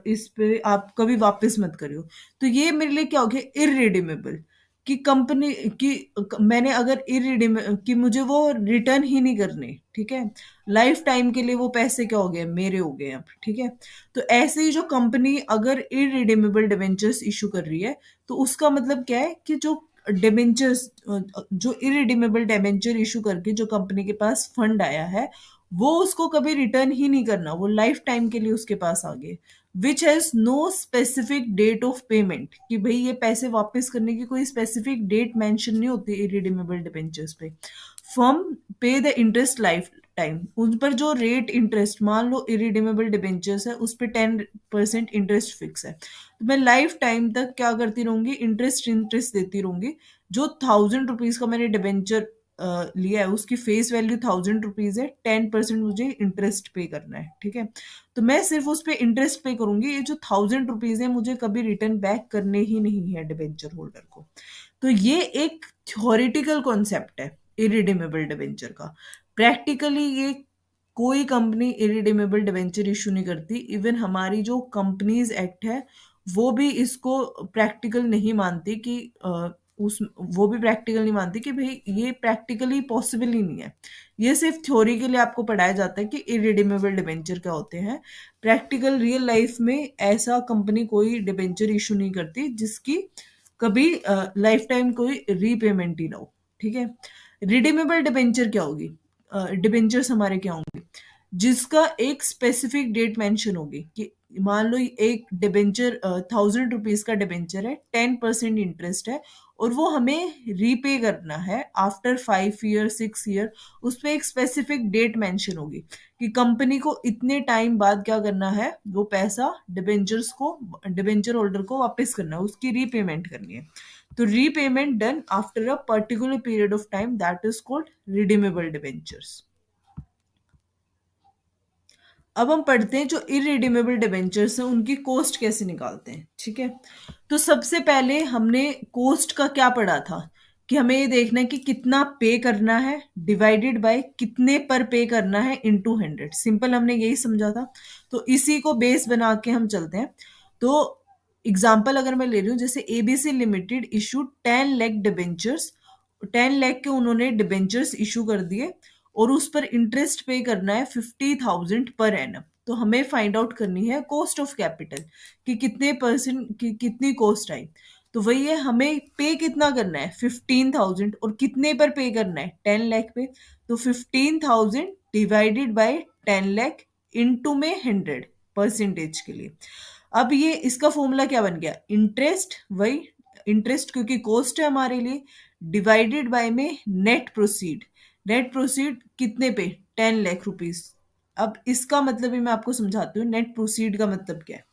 इस पे आप कभी वापस मत करियो। तो ये मेरे लिए क्या हो गया, इरिडीमेबल, कि कंपनी की, मैंने अगर इरिडीमेबल कि मुझे वो रिटर्न ही नहीं करने, ठीक है। लाइफ टाइम के लिए वो पैसे क्या हो गए, मेरे हो गए अब, ठीक है। तो ऐसे ही जो कंपनी अगर इरिडीमेबल डिवेंचर्स इशू कर रही है, तो उसका मतलब क्या है कि जो डिबेंचर्स, जो इरिडीमेबल डिबेंचर इशू करके जो कंपनी के पास फंड आया है, वो उसको कभी रिटर्न ही नहीं करना, वो लाइफ टाइम के लिए उसके पास आ गए। Which has no specific date of payment, कि भाई ये पैसे वापस करने की कोई स्पेसिफिक डेट मेंशन नहीं होती इरिडीमेबल डिबेंचर्स पे। फर्म पे द इंटरेस्ट लाइफ टाइम, उन पर जो रेट इंटरेस्ट, मान लो इरिडीमेबल डिबेंचर्स है उस पर 10% इंटरेस्ट फिक्स है, तो मैं लाइफ टाइम तक क्या करती रहूंगी, इंटरेस्ट इंटरेस्ट देती रहूंगी। जो 1000 रुपीज का मैंने डिबेंचर लिया है उसकी फेस वैल्यू 1000 रुपीज है, 10% मुझे इंटरेस्ट पे करना है, ठीक है। तो मैं सिर्फ उस पर इंटरेस्ट पे करूंगी, ये जो 1000 रुपीज है मुझे कभी रिटर्न बैक करने ही नहीं है डिबेंचर होल्डर को। तो ये एक थ्योरेटिकल कॉन्सेप्ट है इरिडीमेबल डिबेंचर का। प्रैक्टिकली ये कोई कंपनी इरिडीमेबल डिबेंचर इशू नहीं करती। इवन हमारी जो कंपनीज एक्ट है वो भी इसको प्रैक्टिकल नहीं मानती कि उस वो भी प्रैक्टिकल नहीं मानती कि भाई ये प्रैक्टिकली पॉसिबल ही नहीं है। ये सिर्फ थ्योरी के लिए आपको पढ़ाया जाता है कि इरिडीमेबल डिबेंचर क्या होते हैं। प्रैक्टिकल रियल लाइफ में ऐसा कंपनी कोई डिबेंचर इशू नहीं करती जिसकी कभी लाइफ टाइम कोई रीपेमेंट ही ना हो, ठीक है। रिडीमेबल डिबेंचर क्या होगी, डिबेंचर्स हमारे क्या होंगे, जिसका एक स्पेसिफिक डेट मेंशन होगी कि मान लो एक डिबेंचर 1,000 रुपीज का डिबेंचर है, 10% इंटरेस्ट है, और वो हमें रीपे करना है आफ्टर 5 ईयर 6 ईयर। उस पर एक स्पेसिफिक डेट मेंशन होगी कि कंपनी को इतने टाइम बाद क्या करना है, वो पैसा डिबेंचर होल्डर को वापस करना है, उसकी रीपेमेंट करनी है। तो repayment done after a particular period of time, that is called redeemable debentures. अब हम पढ़ते हैं जो इरिडीमेबल डिबेंचर्स हैं उनकी कॉस्ट कैसे निकालते हैं। ठीक है, तो सबसे पहले हमने कॉस्ट का क्या पढ़ा था कि हमें ये देखना है कि कितना पे करना है डिवाइडेड बाय कितने पर पे करना है इनटू 100। सिंपल हमने यही समझा था, तो इसी को बेस बना के हम चलते हैं। तो एग्जाम्पल अगर मैं ले रही हूँ, जैसे ABC limited issue 10 lakh debentures, 10 lakh के उन्होंने डिबेंचर्स इशू कर दिए और उस पर इंटरेस्ट पे करना है 50,000 पर एनम। तो हमें फाइंड आउट करनी है कॉस्ट ऑफ कैपिटल कि कितने परसेंट की कितनी कॉस्ट आई। तो वही है, हमें पे कितना करना है 15,000, और कितने पर पे करना है 10 लाख पे। तो 15,000 डिवाइडेड बाय 10 लाख इंटू में 100 परसेंटेज के लिए। अब ये इसका फॉर्मूला क्या बन गया, इंटरेस्ट, वही इंटरेस्ट क्योंकि कॉस्ट है हमारे लिए, डिवाइडेड बाय में नेट प्रोसीड। नेट प्रोसीड कितने पे, 10 लाख रुपीज। अब इसका मतलब भी मैं आपको समझाती हूँ, नेट प्रोसीड का मतलब क्या है।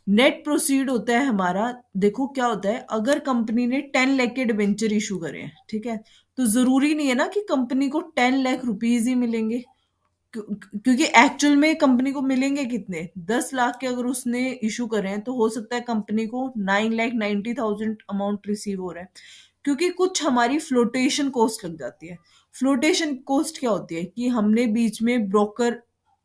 नेट प्रोसीड होता है हमारा, देखो क्या होता है, अगर कंपनी ने 10 लाख के डिबेंचर इशू करे हैं, ठीक है, तो जरूरी नहीं है ना कि कंपनी को 10 लाख रुपीज ही मिलेंगे। क्योंकि एक्चुअल में कंपनी को मिलेंगे कितने, 10 लाख के अगर उसने इशू करे हैं तो हो सकता है कंपनी को 9,90,000 अमाउंट रिसीव हो रहा है, क्योंकि कुछ हमारी फ्लोटेशन कॉस्ट लग जाती है। फ्लोटेशन कॉस्ट क्या होती है कि हमने बीच में ब्रोकर,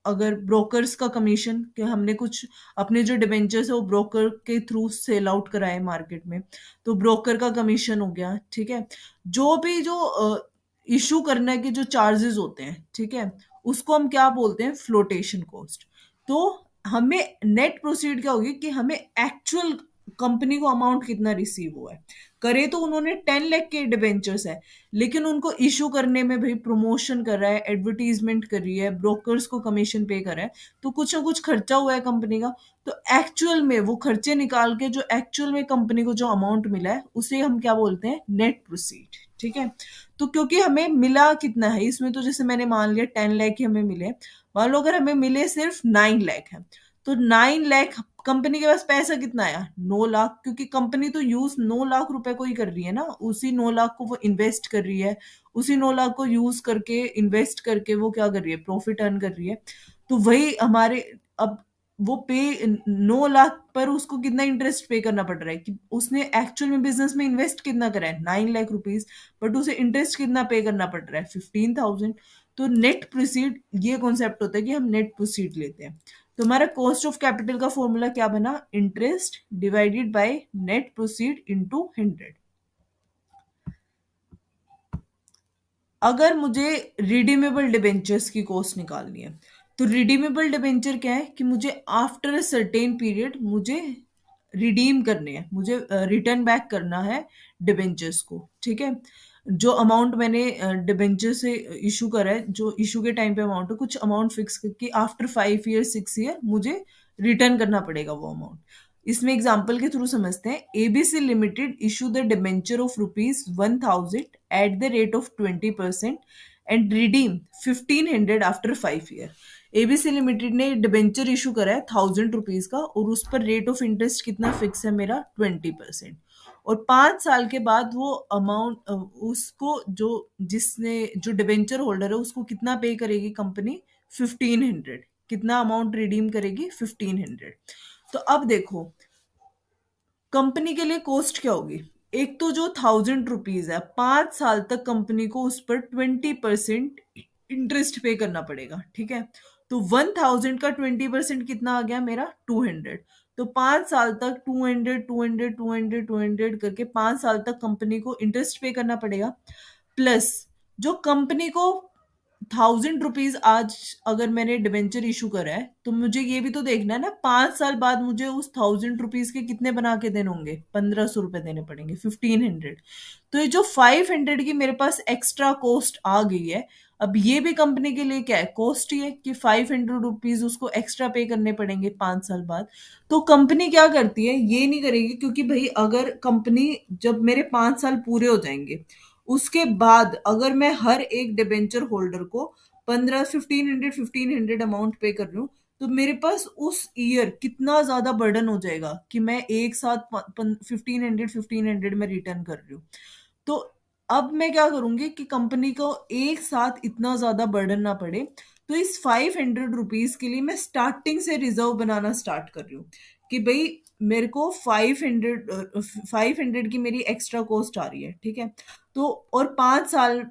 अगर ब्रोकर्स का कमीशन, कि हमने कुछ अपने जो डिबेंचर्स है वो ब्रोकर के थ्रू सेल आउट कराए मार्केट में, तो ब्रोकर का कमीशन हो गया। ठीक है, जो भी जो इशू करने के जो चार्जेस होते हैं, ठीक है, उसको हम क्या बोलते हैं, फ्लोटेशन कॉस्ट। तो हमें नेट प्रोसीड क्या होगी कि हमें एक्चुअल कंपनी को अमाउंट कितना रिसीव हुआ है। करे तो उन्होंने 10 लाख के डिबेंचर्स है, लेकिन उनको इशू करने में भाई प्रमोशन कर रहा है, एडवर्टीजमेंट कर रही है, ब्रोकर्स को कमीशन पे कर रहा है, तो कुछ ना कुछ खर्चा हुआ है कंपनी का। तो एक्चुअल में वो खर्चे निकाल के जो एक्चुअल में कंपनी को जो अमाउंट मिला है उसे हम क्या बोलते हैं, नेट प्रोसीड। ठीक है, तो क्योंकि हमें मिला कितना है इसमें, तो जैसे मैंने मान लिया 10 लाख ही हमें मिले, मान लो अगर हमें मिले सिर्फ 9 लाख है, तो 9 लाख कंपनी के पास पैसा कितना आया, 9 लाख, क्योंकि कंपनी तो यूज 9 लाख रुपए को ही कर रही है ना, उसी 9 लाख को वो इन्वेस्ट कर रही है, उसी 9 लाख को यूज करके इन्वेस्ट करके वो क्या कर रही है, प्रॉफिट अर्न कर रही है। तो वही हमारे, अब वो पे 9 लाख पर उसको कितना इंटरेस्ट पे करना पड़ रहा है कि उसने एक्चुअल में बिजनेस में इन्वेस्ट कितना करा है, 9 लाख रुपीज, बट उसे इंटरेस्ट कितना पे करना पड़ रहा है, 15,000। तो नेट प्रोसीड ये कॉन्सेप्ट होता है कि हम नेट प्रोसीड लेते हैं। तो हमारा कॉस्ट ऑफ कैपिटल का फॉर्मूला क्या बना, interest divided by net proceed into 100। अगर मुझे रिडीमेबल डिबेंचर्स की कॉस्ट निकालनी है, तो रिडीमेबल डिबेंचर क्या है कि मुझे आफ्टर अ सर्टेन पीरियड मुझे रिडीम करने हैं, मुझे रिटर्न बैक करना है डिबेंचर्स को। ठीक है, जो अमाउंट मैंने डिबेंचर से इशू करा है, जो इशू के टाइम पे अमाउंट है, कुछ अमाउंट फिक्स करके आफ्टर 5 ईयर 6 ईयर मुझे रिटर्न करना पड़ेगा वो अमाउंट। इसमें एग्जाम्पल के थ्रू समझते हैं। ABC limited issue the debenture of rupees 1,000 at the rate of 20% and redeem 1,500 after 5 year. ABC limited ने डिबेंचर इशू करा है 1,000 रुपीज का, और उस पर रेट ऑफ इंटरेस्ट कितना फिक्स है मेरा, 20%। और 5 साल के बाद वो अमाउंट उसको जो जिसने जो डिबेंचर होल्डर है उसको कितना पे करेगी कंपनी, 1,500। कितना अमाउंट रिडीम करेगी, 1,500। तो अब देखो कंपनी के लिए कॉस्ट क्या होगी। एक तो जो 1,000 रुपीज है, 5 साल तक कंपनी को उस पर 20% इंटरेस्ट पे करना पड़ेगा। ठीक है, तो 1,000 का 20% कितना आ गया मेरा, 200। तो 5 साल तक 200 200 200 200 करके 5 साल तक कंपनी को इंटरेस्ट पे करना पड़ेगा। प्लस जो कंपनी को 1,000 रुपीज आज अगर मैंने डिवेंचर इशू करा है, तो मुझे ये भी तो देखना है ना, 5 साल बाद मुझे उस 1,000 रुपीज के कितने बना के देने होंगे, 1,500 रुपए देने पड़ेंगे, 1,500। तो ये जो 500 की मेरे पास एक्स्ट्रा कॉस्ट आ गई है, अब ये भी कंपनी के लिए क्या है, कॉस्ट ही है कि 500 रुपीज उसको एक्स्ट्रा पे करने पड़ेंगे 5 साल बाद। तो कंपनी क्या करती है, ये नहीं करेगी, क्योंकि भाई अगर कंपनी, जब मेरे 5 साल पूरे हो जाएंगे उसके बाद अगर मैं हर एक डिबेंचर होल्डर को 1,500 अमाउंट पे कर रही हूँ, तो मेरे पास उस ईयर कितना ज्यादा बर्डन हो जाएगा कि मैं एक साथ 1,500 में रिटर्न कर रही हूँ। तो अब मैं क्या करूंगी कि कंपनी को एक साथ इतना ज्यादा बर्डन ना पड़े, तो इस 500 रुपीज के लिए मैं स्टार्टिंग से रिजर्व बनाना स्टार्ट कर रही हूँ कि भाई मेरे को 500 की मेरी एक्स्ट्रा कॉस्ट आ रही है, ठीक है। तो और 5 साल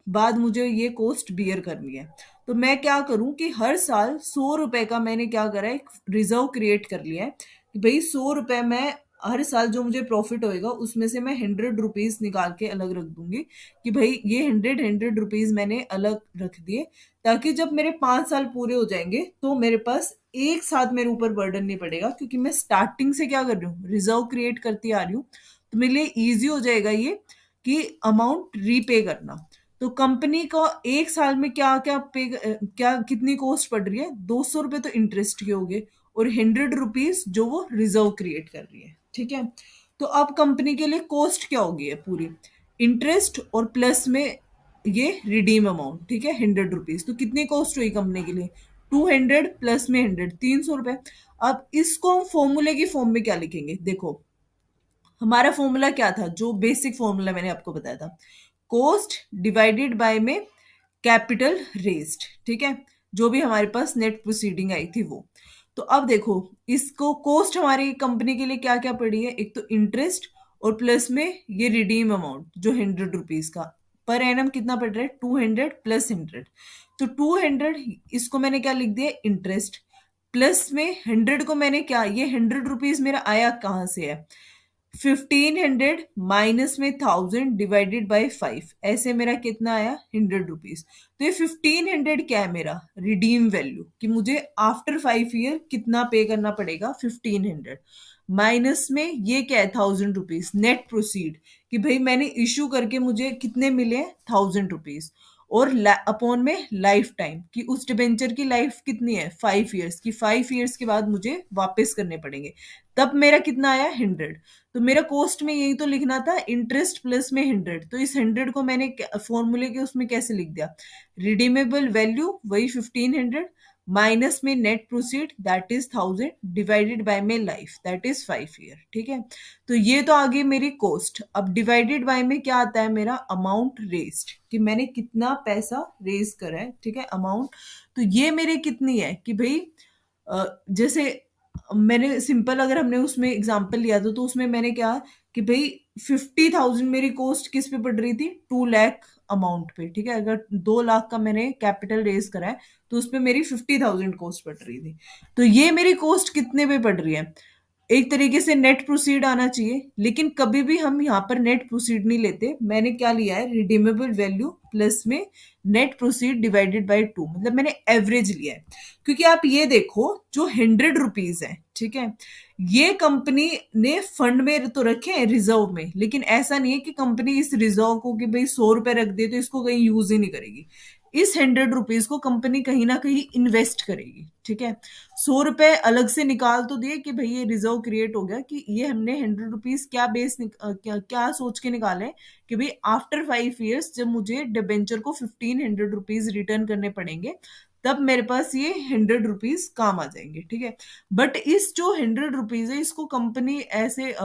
बाद मुझे ये कॉस्ट बियर करनी है। तो मैं क्या करूं कि हर साल 100 रुपए का मैंने क्या करा है, एक रिजर्व क्रिएट कर लिया है कि भाई 100 रुपए मैं हर साल जो मुझे प्रॉफिट होएगा उसमें से मैं 100 रुपीज निकाल के अलग रख दूंगी कि भाई ये 100 रुपीज मैंने अलग रख दिए, ताकि जब मेरे 5 साल पूरे हो जाएंगे तो मेरे पास एक साथ मेरे ऊपर बर्डन नहीं पड़ेगा, क्योंकि मैं स्टार्टिंग से क्या कर रही हूँ, रिजर्व क्रिएट करती आ रही हूँ। तो मेरे लिए इजी हो जाएगा ये कि अमाउंट रीपे करना। तो कंपनी को एक साल में क्या क्या पे, क्या कितनी कॉस्ट पड़ रही है, 200 रुपए तो इंटरेस्ट के हो गए, और 100 रुपीज जो वो रिजर्व क्रिएट कर रही है, ठीक है। तो अब कंपनी के लिए कॉस्ट क्या होगी है पूरी, इंटरेस्ट और प्लस में ये रिडीम अमाउंट, ठीक है, 100 रुपीज। तो कितनी कॉस्ट हुई कंपनी के लिए, 200 प्लस में 100, 300 रुपए। अब इसको हम फॉर्मूले की फॉर्म में क्या लिखेंगे, देखो हमारा फॉर्मूला क्या था, जो बेसिक फॉर्मूला मैंने आपको बताया था, कॉस्ट डिवाइडेड बाय में कैपिटल रेज्ड, ठीक है, जो भी हमारे पास नेट प्रोसीडिंग आई थी वो। तो अब देखो, इसको कॉस्ट हमारी कंपनी के लिए क्या क्या पड़ी है, एक तो इंटरेस्ट और प्लस में ये रिडीम अमाउंट जो 100 रुपीज का, पर एनम कितना पड़ रहा है, 200 प्लस 100। तो 200 इसको मैंने क्या लिख दिया, इंटरेस्ट, प्लस में 100 को मैंने क्या, ये 100 रुपीज मेरा आया कहाँ से है, 1,500 माइनस में 1,000 डिवाइडेड बाय 5, ऐसे मेरा कितना आया, 100 रुपीज। तो ये 1,500 क्या है, मेरा रिडीम वैल्यू, कि मुझे आफ्टर 5 ईयर कितना पे करना पड़ेगा, 1,500, माइनस में ये क्या है, 1,000 रुपीज नेट प्रोसीड, कि भाई मैंने इशू करके मुझे कितने मिले, 1,000 रुपीज, और अपॉन में लाइफ टाइम, कि उस डिबेंचर की लाइफ कितनी है, 5 ईयर्स की, 5 ईयर्स के बाद मुझे वापस करने पड़ेंगे, तब मेरा कितना आया, 100। तो मेरा कॉस्ट में यही तो लिखना था, इंटरेस्ट प्लस में 100, तो इस 100 को मैंने फॉर्मूले के उसमें कैसे लिख दिया, रिडीमेबल वैल्यू वही 1,500 माइनस में net proceed that is 1,000 divided by में लाइफ दैट इज 5 ईयर, ठीक है। तो ये तो आ गई मेरी कॉस्ट। अब डिवाइडेड बाय में क्या आता है, मेरा अमाउंट रेस्ड, कि मैंने कितना पैसा रेज करा है, ठीक है, अमाउंट। तो ये मेरे कितनी है कि भाई जैसे मैंने सिंपल अगर हमने उसमें एग्जांपल लिया था, तो उसमें मैंने क्या कि भाई 50,000 मेरी कॉस्ट किस पे पड़ रही थी, 2 लाख अमाउंट पे, ठीक है। अगर 2 लाख का मैंने कैपिटल रेज करा है, तो उसपे मेरी 50,000 कॉस्ट पड़ रही थी। तो ये मेरी कॉस्ट कितने पे पड़ रही है, एक तरीके से नेट प्रोसीड आना चाहिए, लेकिन कभी भी हम यहाँ पर नेट प्रोसीड नहीं लेते। मैंने क्या लिया है, रिडीमेबल वैल्यू प्लस में नेट प्रोसीड डिवाइडेड बाय 2, मतलब मैंने एवरेज लिया है। क्योंकि आप ये देखो, जो 100 रुपीज है, ठीक है, ये कंपनी ने फंड में तो रखे हैं, रिजर्व में, लेकिन ऐसा नहीं है कि कंपनी इस रिजर्व को कि भाई 100 रुपए रख दे तो इसको कहीं यूज ही नहीं करेगी। इस 100 रुपीज को कंपनी कहीं ना कहीं इन्वेस्ट करेगी, ठीक है। 100 रुपए अलग से निकाल तो दिए कि भाई ये रिजर्व क्रिएट हो गया, कि ये हमने 100 रुपीज क्या क्या सोच के निकाले कि भाई आफ्टर 5 ईयर्स जब मुझे डिबेंचर को 1,500 रुपीज रिटर्न करने पड़ेंगे, तब मेरे पास ये 100 रुपीज काम आ जाएंगे, ठीक है। बट इस जो 100 रुपीज है, इसको कंपनी ऐसे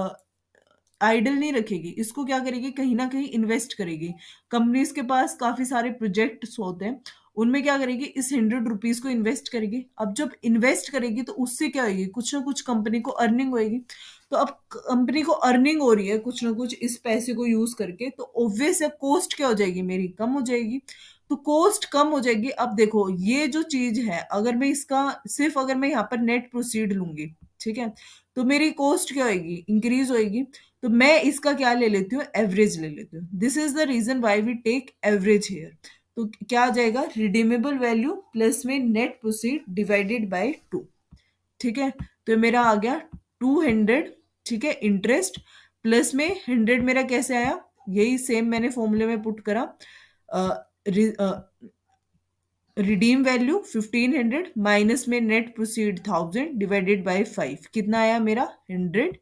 आइडल नहीं रखेगी, इसको क्या करेगी, कहीं ना कहीं इन्वेस्ट करेगी। कंपनीज के पास काफी सारे प्रोजेक्ट्स होते हैं, उनमें क्या करेगी, इस 100 रुपीज को इन्वेस्ट करेगी। अब जब इन्वेस्ट करेगी तो उससे क्या होगी, कुछ ना कुछ कंपनी को अर्निंग होगी। तो अब कंपनी को अर्निंग हो रही है कुछ ना कुछ इस पैसे को यूज करके, तो ऑब्वियस है कॉस्ट क्या हो जाएगी, मेरी कम हो जाएगी। तो कॉस्ट कम हो जाएगी। अब देखो ये जो चीज है, अगर मैं इसका सिर्फ अगर मैं यहाँ पर नेट प्रोसीड लूंगी, ठीक है, तो मेरी कॉस्ट क्या होगी, इंक्रीज होएगी। तो मैं इसका क्या ले लेती हूँ, एवरेज ले लेती हूँ। This is the reason why we take average here. तो क्या आ जाएगा, रिडीमेबल वैल्यू प्लस में नेट प्रोसीड डिवाइडेड बाय 2। ठीक है, तो ये मेरा आ गया 200। ठीक है, इंटरेस्ट प्लस में 100 मेरा कैसे आया, यही सेम मैंने फॉर्मूले में पुट करा। रिडीम वैल्यू 1500 माइनस में नेट प्रोसीड 1000 डिवाइडेड बाय 5, कितना आया मेरा 100,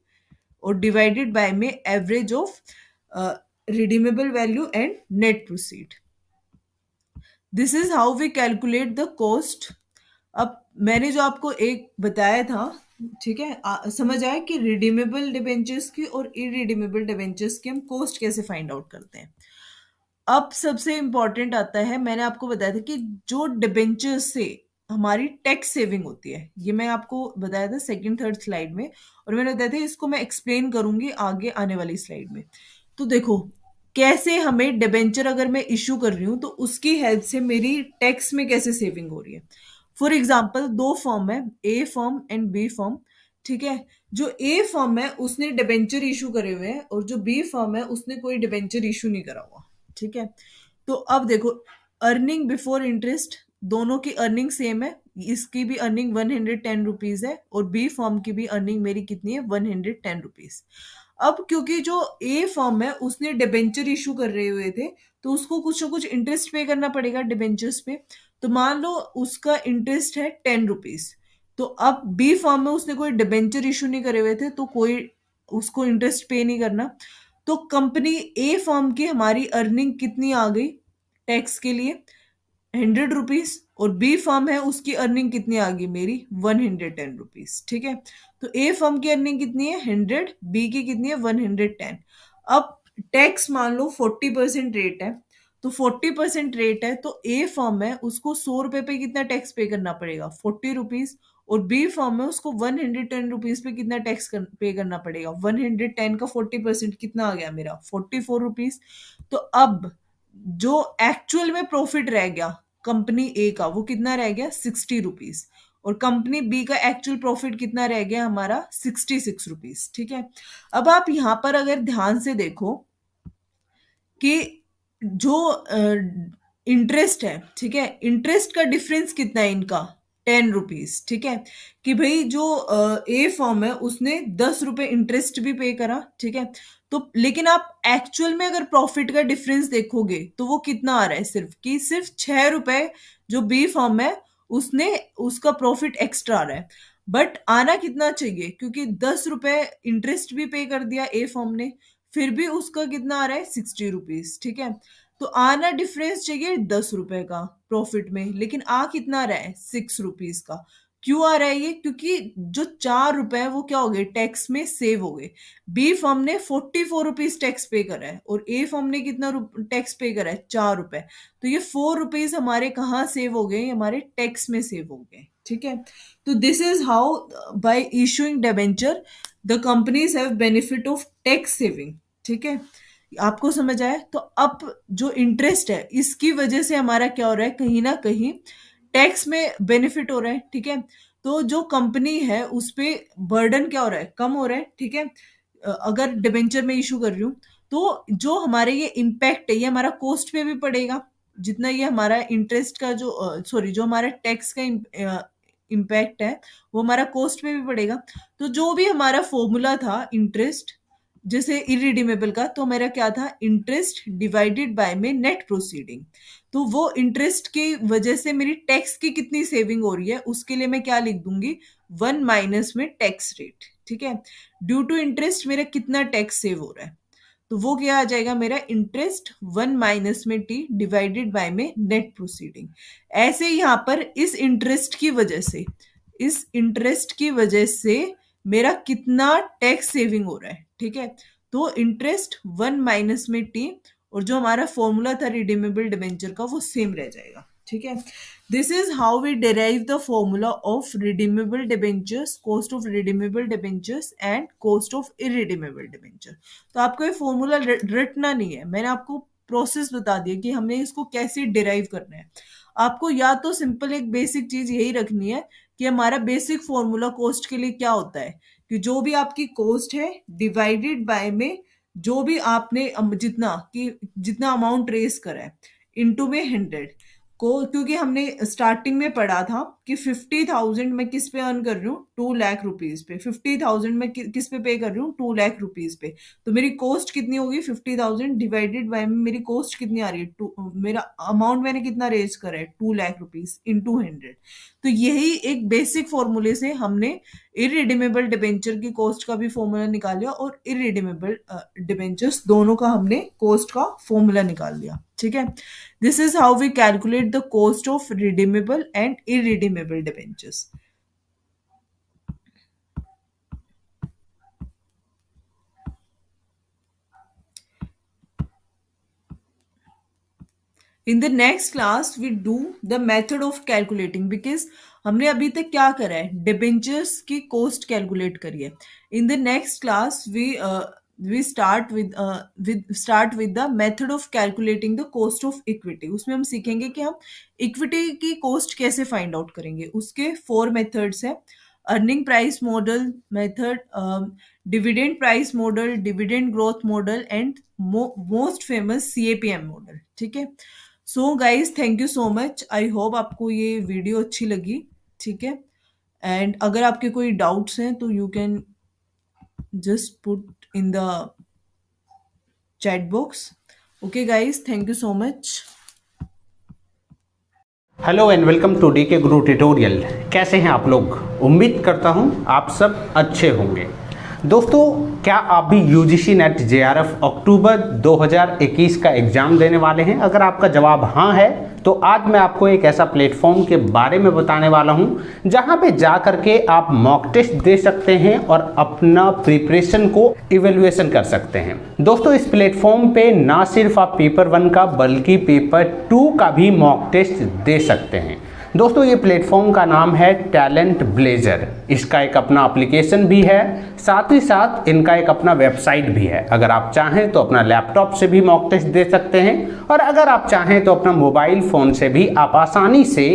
और डिवाइडेड बाय में average of redeemable value and net proceed. This is how we calculate the cost. अब मैंने जो आपको एक बताया था, ठीक है, समझ आया कि रिडीमेबल डिबेंचर्स की और इरिडीमेबल डिबेंचर्स की हम कॉस्ट कैसे फाइंड आउट करते हैं। अब सबसे इंपॉर्टेंट आता है, मैंने आपको बताया था कि जो डिबेंचर्स से हमारी टैक्स सेविंग होती है, ये मैं आपको बताया था सेकंड थर्ड स्लाइड में, और मैंने बताया था इसको मैं एक्सप्लेन करूंगी आगे आने वाली स्लाइड में। तो देखो कैसे हमें डिबेंचर अगर मैं इशू कर रही हूँ तो उसकी हेल्प से मेरी टैक्स में कैसे सेविंग हो रही है। फॉर एग्जाम्पल दो फर्म है, ए फर्म एंड बी फर्म। ठीक है, जो ए फर्म है उसने डिबेंचर इशू करे हुए हैं और जो बी फर्म है उसने कोई डिबेंचर इशू नहीं करा हुआ। ठीक है, तो अब देखो अर्निंग बिफोर इंटरेस्ट, दोनों की अर्निंग सेम है, इसकी भी अर्निंग 110 रुपीज है और बी फर्म की भी अर्निंग मेरी कितनी है 110 रुपीज। अब क्योंकि जो ए फर्म है उसने डिबेंचर इशू कर रहे हुए थे तो उसको कुछ ना कुछ इंटरेस्ट पे करना पड़ेगा डिबेंचर्स पे। तो मान लो उसका इंटरेस्ट है 10 रुपीज, तो अब बी फर्म में उसने कोई डिबेंचर इशू नहीं करे हुए थे तो कोई उसको इंटरेस्ट पे नहीं करना। तो कंपनी ए फर्म की हमारी अर्निंग कितनी आ गई टैक्स के लिए 100 रुपीज, और बी फर्म है उसकी अर्निंग कितनी आ गई मेरी 110 रुपीज। ठीक है, तो ए फर्म की अर्निंग कितनी है 100, बी की कितनी है 110। अब टैक्स मान लो 40% रेट है, तो 40% रेट है तो ए फर्म है उसको 100 रुपए पे कितना टैक्स पे करना पड़ेगा 40 रुपीज, और बी फर्म है उसको 110 रुपीज पे कितना टैक्स पे करना पड़ेगा 110 का 40% कितना आ गया मेरा 44 रुपीज। तो अब जो एक्चुअल में प्रॉफिट रह गया कंपनी ए का वो कितना रह गया 60 रुपीज, और कंपनी बी का एक्चुअल प्रॉफिट कितना रह गया हमारा 66 रुपीज। ठीक है, अब आप यहां पर अगर ध्यान से देखो कि जो इंटरेस्ट है, ठीक है, इंटरेस्ट का डिफरेंस कितना है इनका 10 रुपीज। ठीक है, कि भाई जो ए फॉर्म है उसने 10 रुपए इंटरेस्ट भी पे करा। ठीक है, तो लेकिन आप एक्चुअल में अगर प्रॉफिट का डिफरेंस देखोगे तो वो कितना आ रहा है, सिर्फ 6 रुपए जो बी फॉर्म है उसने उसका प्रॉफिट एक्स्ट्रा आ रहा है। बट आना कितना चाहिए, क्योंकि 10 रुपए इंटरेस्ट भी पे कर दिया ए फॉर्म ने, फिर भी उसका कितना आ रहा है 60 रुपीज। ठीक है, तो आना डिफरेंस चाहिए 10 रुपए का प्रॉफिट में, लेकिन आ कितना रहा है 6 रुपीज का। क्यों आ रहा है ये, क्योंकि जो 4 रुपए है वो क्या हो गए टैक्स में सेव हो गए। बी फर्म ने 44 रुपीज टैक्स पे करा है और ए फर्म ने कितना टैक्स पे करा है 4 रुपए। तो ये 4 रुपीज हमारे कहाँ सेव हो गए, हमारे टैक्स में सेव हो गए। ठीक है, तो this is how by issuing debenture the companies have benefit of tax saving. ठीक है, आपको समझ आया। तो अब जो इंटरेस्ट है इसकी वजह से हमारा क्या हो रहा है, कहीं ना कहीं टैक्स में बेनिफिट हो रहा है। ठीक है, तो जो कंपनी है उस पे बर्डन क्या हो रहा है, कम हो रहा है। ठीक है, अगर डिबेंचर में इशू कर रही हूँ तो जो हमारे ये इम्पैक्ट है ये हमारा कॉस्ट पे भी पड़ेगा, जितना ये हमारा इंटरेस्ट का जो सॉरी जो हमारा टैक्स का इम्पैक्ट है वो हमारा कॉस्ट पे भी पड़ेगा। तो जो भी हमारा फॉर्मूला था इंटरेस्ट जैसे इरिडीमेबल का, तो मेरा क्या था इंटरेस्ट डिवाइडेड बाय में नेट प्रोसीडिंग। तो वो इंटरेस्ट की वजह से मेरी टैक्स की कितनी सेविंग हो रही है उसके लिए मैं क्या लिख दूंगी 1 माइनस में टैक्स रेट। ठीक है, ड्यू टू इंटरेस्ट मेरा कितना टैक्स सेव हो रहा है, तो वो क्या आ जाएगा मेरा इंटरेस्ट 1 माइनस में टी डिवाइडेड बाय में नेट प्रोसीडिंग। ऐसे यहाँ पर इस इंटरेस्ट की वजह से मेरा कितना टैक्स सेविंग हो रहा है। ठीक है, तो इंटरेस्ट 1 माइनस में टी, और जो हमारा फॉर्मूला था रिडीमेबल डिबेंचर का वो सेम रह जाएगा। ठीक है, this is how we derive the formula of redeemable debentures, cost of redeemable debentures and cost of irredeemable debenture. तो आपको ये फॉर्मूला रटना नहीं है, मैंने आपको प्रोसेस बता दिया कि हमने इसको कैसे डिराइव करना है। आपको या तो सिंपल एक बेसिक चीज यही रखनी है कि हमारा बेसिक फॉर्मूला कॉस्ट के लिए क्या होता है कि जो भी आपकी कॉस्ट है डिवाइडेड बाय में जो भी आपने जितना अमाउंट रेस करा है इनटू में 100 को, क्योंकि हमने स्टार्टिंग में पढ़ा था कि 50,000 मैं किस पे अर्न कर रही हूँ, 2 लाख रुपीज पे। 50,000 मैं किस पे कर रही हूँ, 2 लाख रुपीज पे। तो मेरी कॉस्ट कितनी होगी, 50,000 डिवाइडेड बाय मेरी कॉस्ट कितनी आ रही है, मेरा अमाउंट मैंने कितना रेज करा है, 2 लाख रुपीज इंटू 100। तो यही एक बेसिक फॉर्मूले से हमने इरिडीमेबल डिबेंचर की कॉस्ट का भी फॉर्मूला निकाल लिया और इरिडीमेबल डिबेंचर्स दोनों का हमने कॉस्ट का फॉर्मूला निकाल लिया। ठीक है, this is how we calculate the cost of redeemable and irredeemable debentures. In the next class we do the method of calculating, because हमने अभी तक क्या करा है, डिबेंचर्स की कॉस्ट कैलकुलेट करी है। In the next class we start with the method of calculating the cost of equity. उसमें हम सीखेंगे कि हम इक्विटी की कॉस्ट कैसे फाइंड आउट करेंगे। उसके 4 मेथड्स है, earning price model method, dividend price model, dividend growth model and most famous CAPM model. ठीक है, so guys thank you so much. I hope आपको ये वीडियो अच्छी लगी। ठीक है, एंड अगर आपके कोई डाउट्स हैं तो you can just put in the chat box. Okay guys, thank you so much. Hello and welcome to DK Guru tutorial. कैसे हैं आप लोग? उम्मीद करता हूं आप सब अच्छे होंगे। दोस्तों, क्या आप भी UGC NET JRF अक्टूबर 2021 का एग्ज़ाम देने वाले हैं? अगर आपका जवाब हाँ है तो आज मैं आपको एक ऐसा प्लेटफॉर्म के बारे में बताने वाला हूं जहां पे जा करके आप मॉक टेस्ट दे सकते हैं और अपना प्रिपरेशन को इवेल्युएशन कर सकते हैं। दोस्तों, इस प्लेटफॉर्म पे ना सिर्फ आप पेपर 1 का बल्कि पेपर 2 का भी मॉक टेस्ट दे सकते हैं। दोस्तों, ये प्लेटफॉर्म का नाम है टैलेंट ब्लेजर। इसका एक अपना एप्लीकेशन भी है, साथ ही साथ इनका एक अपना वेबसाइट भी है। अगर आप चाहें तो अपना लैपटॉप से भी मॉक टेस्ट दे सकते हैं और अगर आप चाहें तो अपना मोबाइल फ़ोन से भी आप आसानी से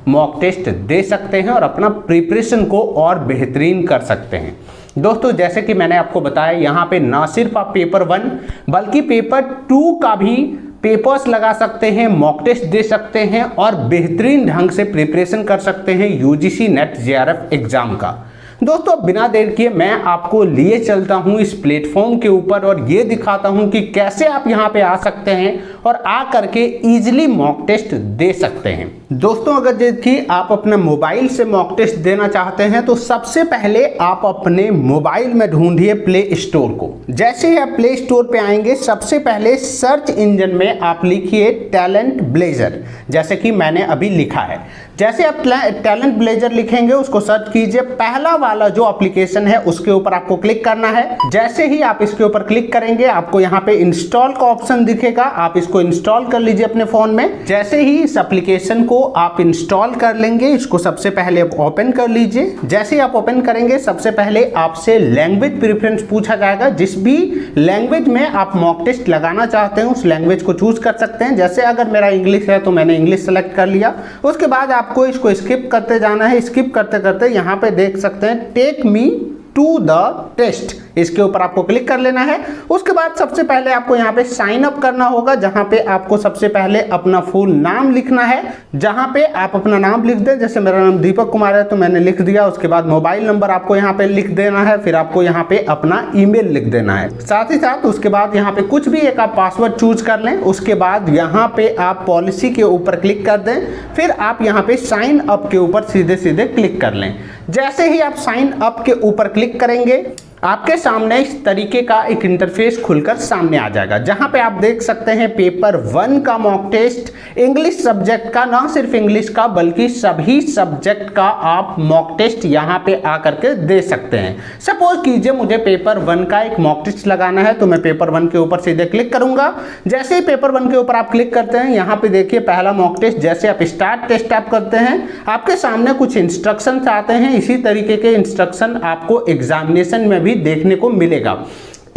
मॉक टेस्ट दे सकते हैं और अपना प्रिपरेशन को और बेहतरीन कर सकते हैं। दोस्तों, जैसे कि मैंने आपको बताया, यहाँ पे ना सिर्फ आप पेपर 1 बल्कि पेपर 2 का भी पेपर्स लगा सकते हैं, मॉक टेस्ट दे सकते हैं और बेहतरीन ढंग से प्रिपरेशन कर सकते हैं UGC NET JRF एग्जाम का। दोस्तों, बिना देर किए मैं आपको लिए चलता हूं इस प्लेटफॉर्म के ऊपर और ये दिखाता हूं कि कैसे आप यहां पे आ सकते हैं और आ करके इजीली मॉक टेस्ट दे सकते हैं। दोस्तों, अगर देखिए आप अपना मोबाइल से मॉक टेस्ट देना चाहते हैं तो सबसे पहले आप अपने मोबाइल में ढूंढिए प्ले स्टोर को। जैसे ही आप प्ले स्टोर पे आएंगे, सबसे पहले सर्च इंजन में आप लिखिए टैलेंट ब्लेजर, जैसे कि मैंने अभी लिखा है। जैसे आप टैलेंट ब्लेजर लिखेंगे, उसको सर्च कीजिए। पहला वाला जो एप्लीकेशन है उसके ऊपर आपको क्लिक करना है। जैसे ही आप इसके ऊपर क्लिक करेंगे, आपको यहाँ पे इंस्टॉल का ऑप्शन दिखेगा। आप इसको इंस्टॉल कर लीजिए अपने फोन में। जैसे ही इस एप्लीकेशन को आप इंस्टॉल कर लेंगे, इसको सबसे पहले आप ओपन कर लीजिए। जैसे ही आप ओपन करेंगे, सबसे पहले आपसे लैंग्वेज प्रेफरेंस पूछा जाएगा। जिस भी लैंग्वेज में आप मॉक टेस्ट लगाना चाहते हैं उस लैंग्वेज को चूज कर सकते हैं। जैसे अगर मेरा इंग्लिश है तो मैंने इंग्लिश सेलेक्ट कर लिया। उसके बाद आपको इसको स्किप करते जाना है। स्किप करते करते यहाँ पे देख सकते हैं take me to the test, इसके ऊपर आपको क्लिक कर लेना है। उसके बाद सबसे पहले आपको यहाँ पे साइन अप करना होगा, जहां पे आपको सबसे पहले अपना फुल नाम लिखना है। जहां पे आप अपना नाम लिख दें, जैसे मेरा नाम दीपक कुमार है तो मैंने लिख दिया। उसके बाद मोबाइल नंबर आपको यहाँ पे लिख देना है, फिर आपको यहाँ पे अपना ईमेल लिख देना है। साथ ही साथ उसके बाद यहाँ पे कुछ भी एक आप पासवर्ड चूज कर लें। उसके बाद यहाँ पे आप पॉलिसी के ऊपर क्लिक कर दें, फिर आप यहाँ पे साइन अप के ऊपर सीधे सीधे क्लिक कर लें। जैसे ही आप साइन अप के ऊपर क्लिक करेंगे, आपके सामने इस तरीके का एक इंटरफेस खुलकर सामने आ जाएगा, जहां पे आप देख सकते हैं पेपर 1 का मॉक टेस्ट, इंग्लिश सब्जेक्ट का, ना सिर्फ इंग्लिश का बल्कि सभी सब्जेक्ट का आप मॉक टेस्ट यहां पे आकर के दे सकते हैं। सपोज कीजिए मुझे पेपर 1 का एक मॉक टेस्ट लगाना है, तो मैं पेपर 1 के ऊपर सीधे क्लिक करूंगा। जैसे ही पेपर 1 के ऊपर आप क्लिक करते हैं, यहाँ पे देखिए पहला मॉक टेस्ट। जैसे आप स्टार्ट टेस्ट टैप करते हैं, आपके सामने कुछ इंस्ट्रक्शन आते हैं। इसी तरीके के इंस्ट्रक्शन आपको एग्जामिनेशन में भी देखने को मिलेगा।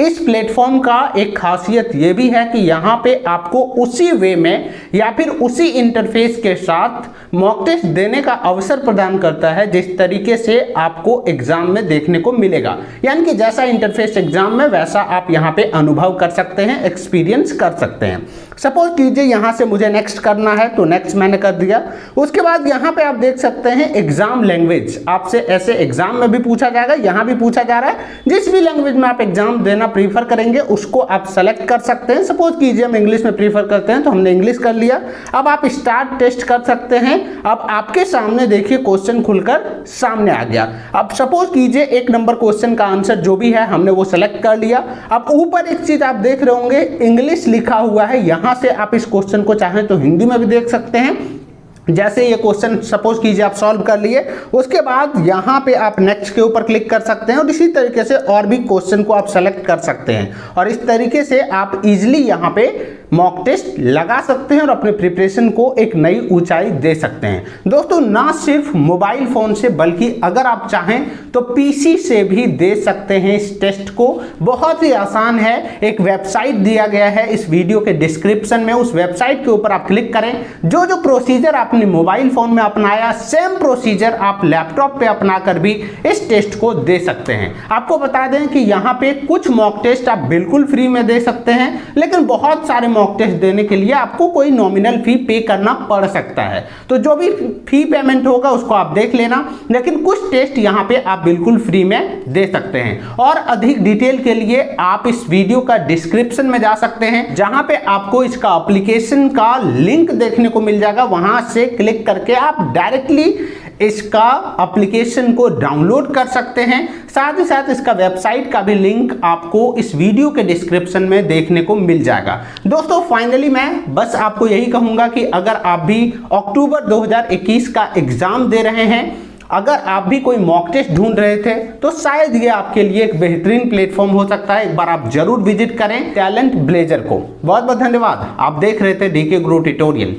इस प्लेटफॉर्म का एक खासियत यह भी है कि यहाँ पे आपको उसी वे में या फिर उसी इंटरफेस के साथ मॉक टेस्ट देने का अवसर प्रदान करता है, जिस तरीके से आपको एग्जाम में देखने को मिलेगा। यानी कि जैसा इंटरफेस एग्जाम में, वैसा आप यहाँ पे अनुभव कर सकते हैं, एक्सपीरियंस कर सकते हैं। सपोज कीजिए यहाँ से मुझे नेक्स्ट करना है तो नेक्स्ट मैंने कर दिया। उसके बाद यहाँ पे आप देख सकते हैं एग्जाम लैंग्वेज, आपसे ऐसे एग्जाम में भी पूछा जाएगा, यहाँ भी पूछा जा रहा है। जिस भी लैंग्वेज में आप एग्जाम देना प्रीफर करेंगे उसको आप सेलेक्ट कर सकते हैं। सपोज कीजिए हम इंग्लिश में प्रीफर करते हैं तो हमने इंग्लिश कर लिया। अब आप स्टार्ट टेस्ट कर सकते हैं। अब आपके सामने देखिए क्वेश्चन खुलकर सामने आ गया। अब सपोज कीजिए 1 नंबर क्वेश्चन का आंसर जो भी है हमने वो सेलेक्ट कर लिया। अब ऊपर एक चीज आप देख रहे होंगे इंग्लिश लिखा हुआ है, यहां से आप इस क्वेश्चन को चाहें तो हिंदी में भी देख सकते हैं। जैसे ये क्वेश्चन सपोज कीजिए आप सॉल्व कर लिए, उसके बाद यहाँ पे आप नेक्स्ट के ऊपर क्लिक कर सकते हैं और इसी तरीके से और भी क्वेश्चन को आप सेलेक्ट कर सकते हैं और इस तरीके से आप इजीली यहाँ पे मॉक टेस्ट लगा सकते हैं और अपने प्रिपरेशन को एक नई ऊंचाई दे सकते हैं। दोस्तों ना सिर्फ मोबाइल फोन से बल्कि अगर आप चाहें तो पीसी से भी दे सकते हैं इस टेस्ट को। बहुत ही आसान है, एक वेबसाइट दिया गया है इस वीडियो के डिस्क्रिप्शन में, उस वेबसाइट के ऊपर आप क्लिक करें। जो प्रोसीजर आपने मोबाइल फोन में अपनाया सेम प्रोसीजर आप लैपटॉप पे अपनाकर भी इस टेस्ट को दे सकते हैं। आपको बता दें कि यहाँ पे कुछ मॉक टेस्ट आप बिल्कुल फ्री में दे सकते हैं, लेकिन बहुत सारे मॉक टेस्ट देने के लिए आपको कोई नॉमिनल फी पे करना पड़ सकता है। तो जो भी फी पेमेंट होगा उसको आप देख लेना, लेकिन कुछ टेस्ट यहाँ पे आप बिल्कुल फ्री में दे सकते हैं। और अधिक डिटेल के लिए आप इस वीडियो का डिस्क्रिप्शन में जा सकते हैं, जहां पे आपको इसका एप्लीकेशन का लिंक देखने को मिल जाएगा। वहां से क्लिक करके आप डायरेक्टली इसका एप्लीकेशन को डाउनलोड कर सकते हैं। साथ ही साथ इसका वेबसाइट का भी लिंक आपको इस वीडियो के डिस्क्रिप्शन में देखने को मिल जाएगा। दोस्तों फाइनली मैं बस आपको यही कहूंगा कि अगर आप भी अक्टूबर 2021 का एग्जाम दे रहे हैं, अगर आप भी कोई मॉक टेस्ट ढूंढ रहे थे तो शायद ये आपके लिए एक बेहतरीन प्लेटफॉर्म हो सकता है। एक बार आप जरूर विजिट करें टैलेंट ब्लेजर को। बहुत बहुत धन्यवाद। आप देख रहे थे डीके गुरु ट्यूटोरियल।